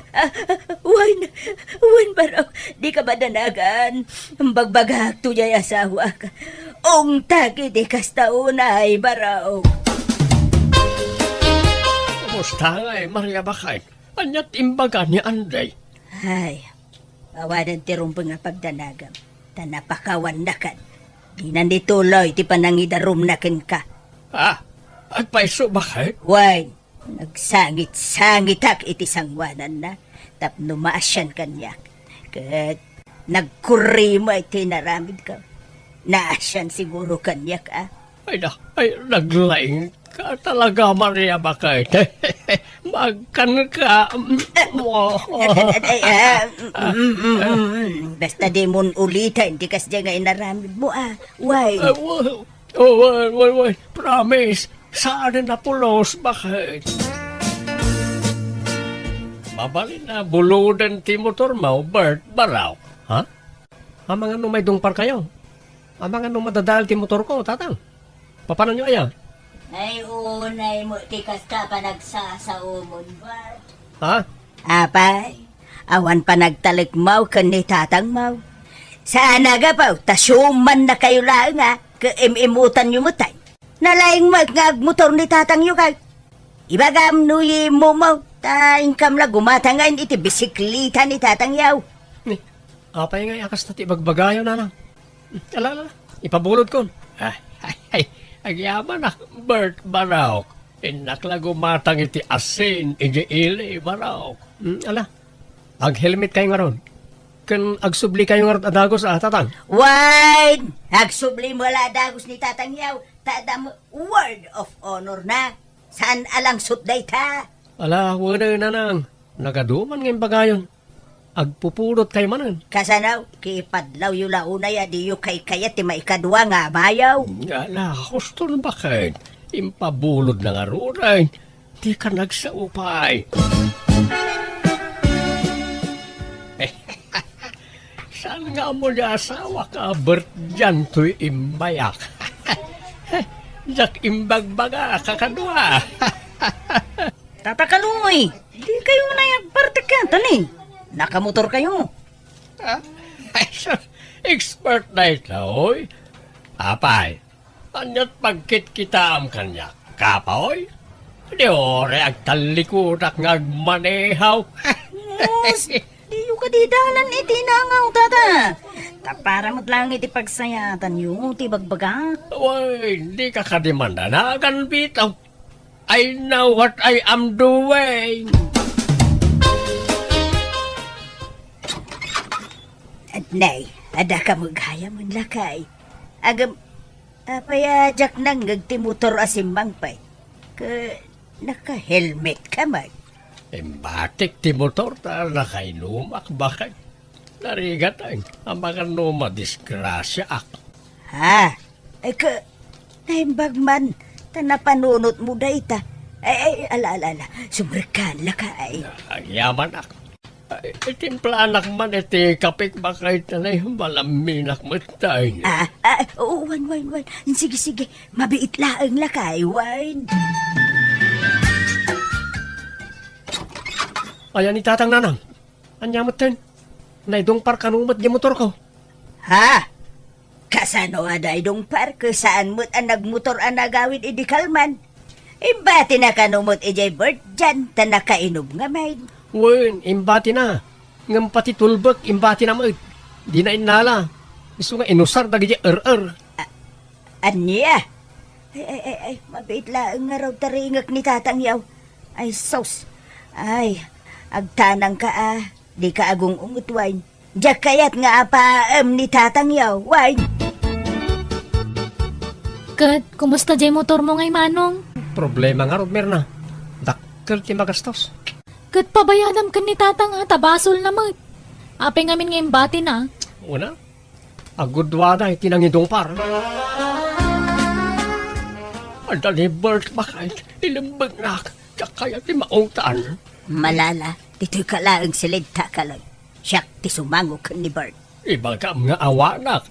Wan baraw, di ka ba danagan? Bagbagak to jay asawa ka. Ong tagi di kas taunay baraw. Kumusta nga Maria Bakay? Anyat imbaga ni Anday. Ay, awanan ti rumpang nga pagdanagam. Tanapakawan na kan. Di nandituloy ti panangidarum na ken ka. Agpaiso Bakay? Why? Nagsangit-sangit ak iti sangwanan na. Tapno maasyan kanyak. Kat nagkurimo iti naramid ka. Naasyan siguro kanyak Ay, naglaing ka talaga, Maria Bakay. Magkan ka. Basta di mon ulitan, di kas nga inaramid mo Why? Wait. Promise. Saan na pulos, Bakay? Mabalin na buludan ti motor mo, Bert, baraw. Ha? Ang mga numay dungpar kayo. Ang mga numadadal ti motor ko, tatang. Paano nyo ayan? Ay, unay mo, tikas ka pa nagsasaumon ba? Ha? Apay, awan pa nagtalikmaw kan ni tatang maw. Sana ga pa, tasyuman na kayo lang ka-imimutan nyo mo tay. Nalaing magmotor ni tatang yu kay. Ibagam nuyi mo mo, taing kam la gumatangan iti bisiklita ni tatang yaw. Apay nga akas na ti bagbagayo na lang. Alala, ipabulod ko. Agyaman na, Bert, baraw. Inakla gumatang iti asin, iti ili, baraw. Ala, ag-helmet kayo nga ron. Kan agsubli kayo nga ron adagos tatang. Why? Agsubli mo la dagos ni tatang yaw. Tadam word of honor na. Saan alang sutday ta? Ala, wala na nang. Nagaduman ngayon bagayon. Agpupulot kayo manan. Kasanaw, kipadlaw yu launay di yu kay kayat ti maikadwa nga mayaw. Ala, gusto na bakit? Impabulod na nga ron. Di ka nagsaupay. Saan nga mo na asawa ka, Bert, dyan to'y imbayak? Jak imbagbaga, kakadwa. Tatakaluy, di kayo na yung partikatan Nakamotor kayo. Expert na ito, oy. Apay, anyat pagkit kita am kanya. Kapaoy, di ore agtalikudak ngagmanehaw. Di yu kadidalan iti nangaw, tata. Tapara mo't lang iti pagsayatan yu, ti bagbaga. Uy, hindi ka kadimanda na agan bitaw. I know what I am doing. At nay, ada ka magaya mo lakay. Agam, apayajak nang gagtimotor asimbang pay. Naka-helmet ka man. Batik ti motor ta nakainumak bakit? Narigat ang mga numa disgrasya ak. Ha? Ay ka, naimbag man, napanunot mo da ita. Ay, ala, sumrekan lakay. Ang yaman ak. Itimpla anak man iti kapik bakit na malaminak matay. Wan. Sige, mabiit laang lakay, wan. Ayan ni tatang nanang. Anyamot din. Naidong par kanumat di motor ko. Ha? Kasano aday dong parke saan mo't ang nagmotor ang nagawin idi kalman? Ibati na kanumot ijay bird dyan, ta nakainom nga may. Wen, imbati na. Ngam pati tulbak, imbati na mo. Di na inala. Gusto nga inusar dagi Anya? Ay, mabait laang nga raw taringak ni tatang yaw. Ay, sos. Ay, agtanang ka di ka agong umutwain. Diyak kayat nga apaam ni tatang yaw, why? Kat, kumusta jay motor mo ngay manong? Problema nga, Rodmerna. Dakkel ti magastos. Kat pabayadam ka ni tatang tabasol na mo. Apeng ngamin ngayon bati na. Una, agudwada iti nangidong par. Anda ni Bert bakit ilambag na kaya ti maungtaan. Malala, dito'y kalaang silid ta kalay. Siyak ti sumangok ni Bert. Ibaga nga awanak,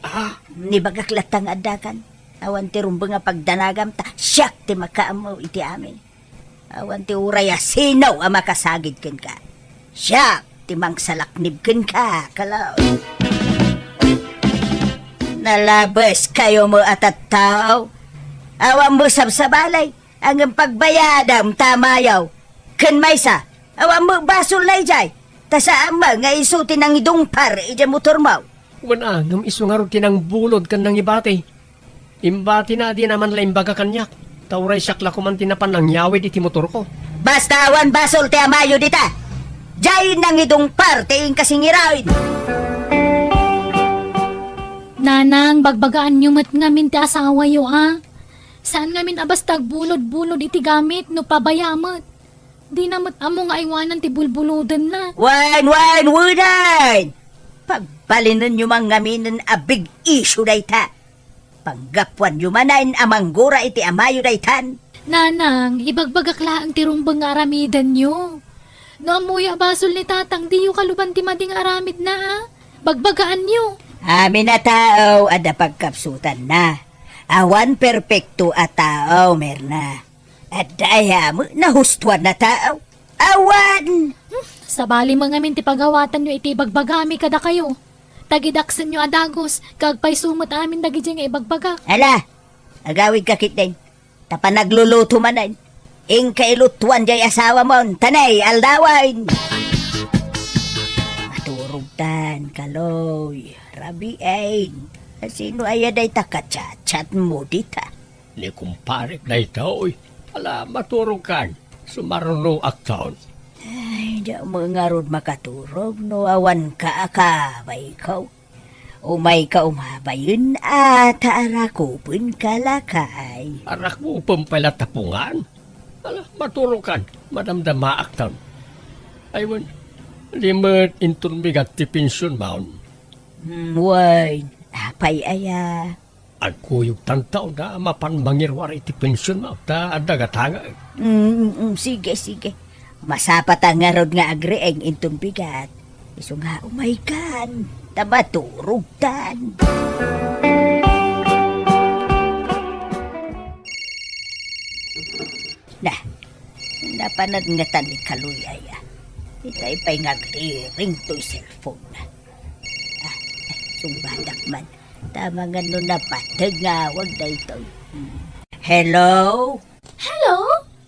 Ni bagaklatang adakan. Awan ti rumba nga pagdanagam ta. Siyak ti makaamaw iti amin. Awan ti uraya sinaw ang makasagid ken ka. Siyak ti mangsalaknib ken ka, kalaw. Nalabas kayo mo at tao. Awan mo sabsabalay. Ang pagbayadam tamayaw. Ken maysa. Awan mo basol na ijay. Tasa ama nga isuti ng idungpar ija motor mo. Wana, ngam iso nga rin tinang bulod kan ng ibati. Imbati na di naman la imbaga kanyak. Tauray sakla ko man tinapan ng yawi iti motor ko. Basta awan basol ti amayo dita. Jay nang idungpar ti ing kasingirawin. Nanang, bagbagaan nyo mat ngamin ti asawa yo Saan ngamin abas tagbulod-bulod iti gamit no pabayamat. Di namat amo nga iwanan ti bulbulodan na. Wine! Pagpalinan nyo mang ngaminan a big issue dayta. Panggapwan nyo manain amanggura iti amayo daytan. Nanang, ibagbagakla ang tirumbang nga aramidan nyo. No amuya basol ni tatang di yu kaluban ti mading aramid na Bagbagaan nyo. Amin na tao ada pagkapsutan na. Awan perpekto a tao merna. At daya mo nahustuan na tao. Awan! Sa bali mga ngamin ti pagawatan nyo iti bagbagami kada kayo. Tagidaksan nyo adagos, kagpay sumot amin dagiti nga ibagbaga. Ala, agawid ka kitin. Tapa nagluluto manan. Ing kailutuan jay asawa mo, tanay, aldawan. Maturugtan, kaloy, rabiain. Sino ayaday takachat-chat mo dita? Ni kumparik na ito, ala maturog kan. Sumarunong aktaon. Ay, di mo nga ron makaturog, no awan ka akabay ko. Umay ka umabayin at arakupin kalakay. Arak mo pampala tapungan. Ala, maturog kan. Madamdama aktaon. Aywan, limit intun bigat ti pensyon maun. Wine, apay aya. Agkuyog tantaw na mapanbangirwar iti pensyon mo. Ta adagatanga. Sige. Masapat ang nga rod nga agreeng intun bigat. Iso nga umaykan. Tabaturugtan. Napanad nga tani kaluyay. Itay pa'y ngagri-ring to'y cellphone. Sumbadak man. Tama nga nun napatag nga wag na ito. Hello? Hello?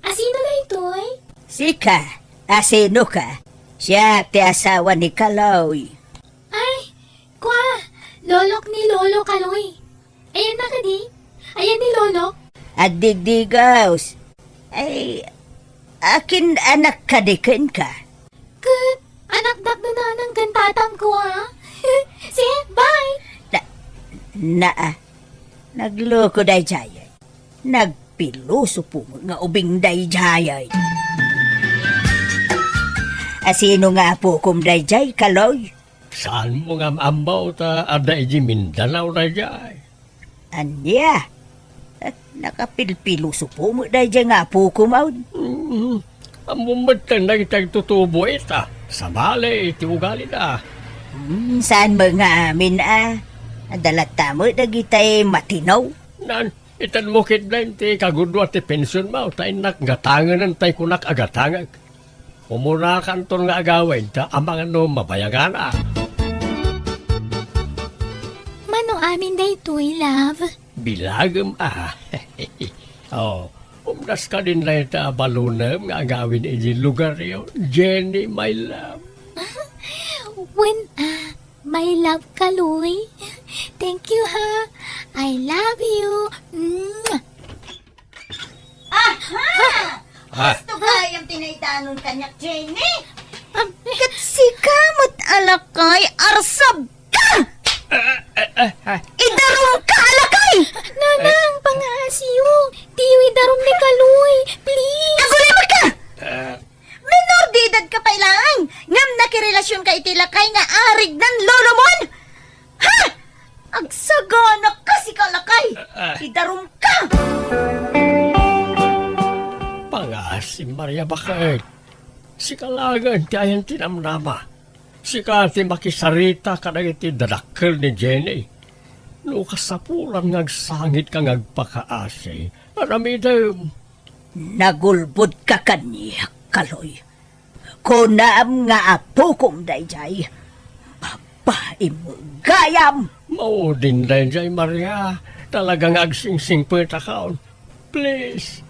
Asino na ito'y? Sika, asino ka? Siya ti asawa ni Kaloy. Ay, kwa, lolok ni Lolo Kaloy. Ayan na ka di? Ayan ni Lolo? At digdigaws. Ay, akin anak kadikin ka. Good. Anak dak na ng gantatang ko Sige, bye. Nagloko day jayay. Nagpiluso po nga ubing day jayay. Asino nga po kum day jay, Kaloy? Saan mo nga maambaw ta ada iji Mindanao na jay? Anya? At nakapilpiluso po mo day jay nga po kumaw. Amumatan na itag tutubo ita. Sa bale, iti ugali na. Saan mo nga amin Adalat tamo dagitay matinaw. Nan, itan mo kidlain ti kagudwa ti pensyon mo. Tayo nakgatangan ng tayo kunak agatangag. Umura kanton nga agawin ta amang ano mabayagan Mano amin day to'y, love? Bilagam Oh, umdas ka din na ita balunam nga agawin iji lugar yun. Jenny, my love. When, my love Kaloy. Thank you, ha. I love you. Gusto ba yung tinaitanon kanyak, Jenny? Si kamot alakay, arsab ka! Idarong ka alakay! Nanang, pangasiyo. Tiwi darom ni Kaloy. Please. Agulimod ka! Menor de edad ka pa ilang! Ngam nakirelasyon ka itilakay nga arig ng lolo mon! Ha? Agsagana ka si kalakay! Idarom ka! Pangasim Maria bakit? Si Kalagan ti ayan tinamnama. Si Kati makisarita ka na iti dadakkel ni Jenny. No kasapulan ngagsangit ka ngagpakaasay. Aramidem. Nagulbod ka kaniya, Kaloy. Kunam nga apo kong dayjay. Babae mo gayam. Maudin din jay Maria. Talagang agsingsing po ita kaon. Please.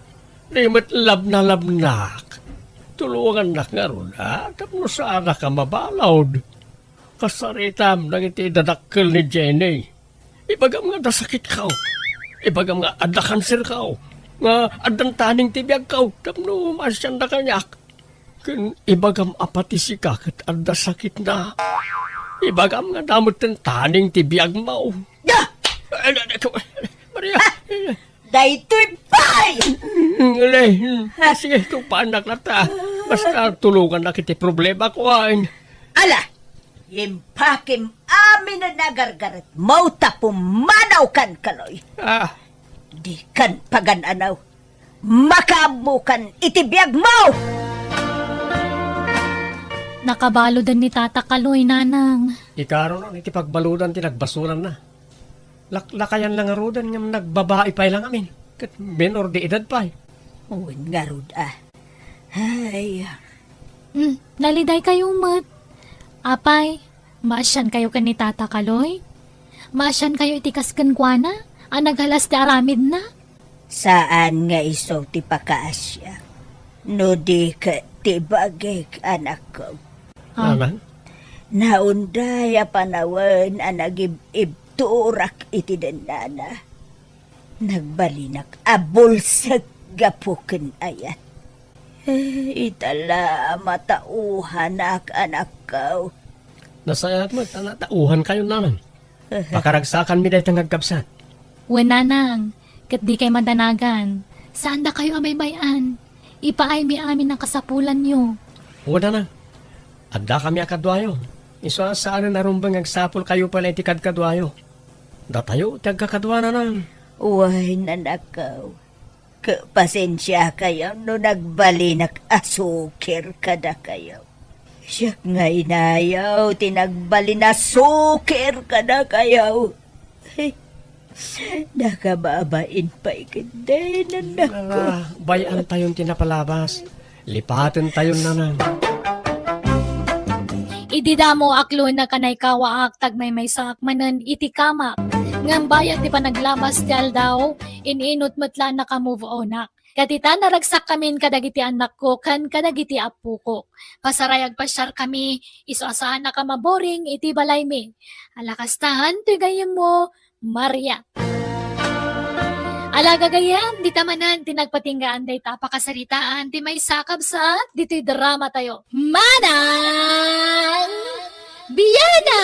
Rimot labnak. Tulungan na nga ron, ha? Tapno sana ka mabalawd. Kasaritam nang iti dadakkel ni Jenny. Ibagam nga dasakit ka. Ibagam nga adda kanser ka. Nga adan taning tibiyag ka. Tapno masyan na kanyak. Kun ibagam apati si kakit adda sakit na. Ibagam nga damot ng taning tibiyag mo. Ya! Maria. Daytoy pay! Sige, kung paanak na ta. Basta tulungan na kiti problema ko ay. Ala! Impakim amin na nagargarat mo tapumanaw kan, Kaloy. Ah, Di kan pagananaw. Makamukan itibiyag mo! Nakabalo din ni Tata Kaloy, nanang. ikaroon ang iti pagbaludan tinagbasuran na. Lakayan lang arudan nga nagbabae pa lang amin. Kat menor di edad pa. Uwin nga rod Ay, Naliday kayo mat. Apay, maasyan kayo kan ni Tata Kaloy? Maasyan kayo itikas kankwana? Ang naghalas ti aramid na? saan nga iso ti pakaasya? No di ka ti bagay anak ko. Nanang? Naunday a panawan ang nagibturak iti dendana. Nagbalinak abulsag gapuken ayat. Itala matauhan anak ko. Nasayat mo, tauhan kayo nanang. Pakaragsakan mi dahil tangagkapsat. Nanang, kat di kay madanagan. Saan na kayo amay-bayan? Ipaay mi amin ang kasapulan nyo. O nanang, adda kami akadwayo. Iso saan na narumbang agsapol kayo pala itikad kadwayo. Datayo, tagkakadwa nanang. Uy, nanakaw. Pasensya kayo no nagbalinak asukir kada kayo. Siya nga inayaw, tinagbali na sukir kada kayo. Nakababain pa ikinday nanak ko. Bayan tayong tinapalabas. Lipatin tayo nanang. Ididamo aklo na kanay kawaak tagmay sak manan iti kamak. Ngam bayat ti panaglabas ti aldaw, ininot matla na ka move onak. Katita naragsak kamin kadagiti anak ko kan kadagiti apu ko. Pasarayag pasyar kami, iso asahan na ka maboring iti balay mi. Alakastahan ti gayem mo, Maria. Alaga gayam, di tamanan, tinagpatinggaan day tapakasaritaan, ti may sakab sa, dito'y drama tayo. Manang Biyana!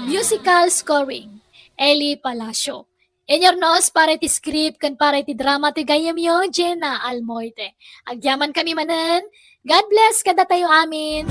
Musical scoring, Eli Palacio. Enyornos para ti script kan para ti drama ti gayam yo, Jenna Almoite. Agyaman kami manan, God bless kada tayo amin.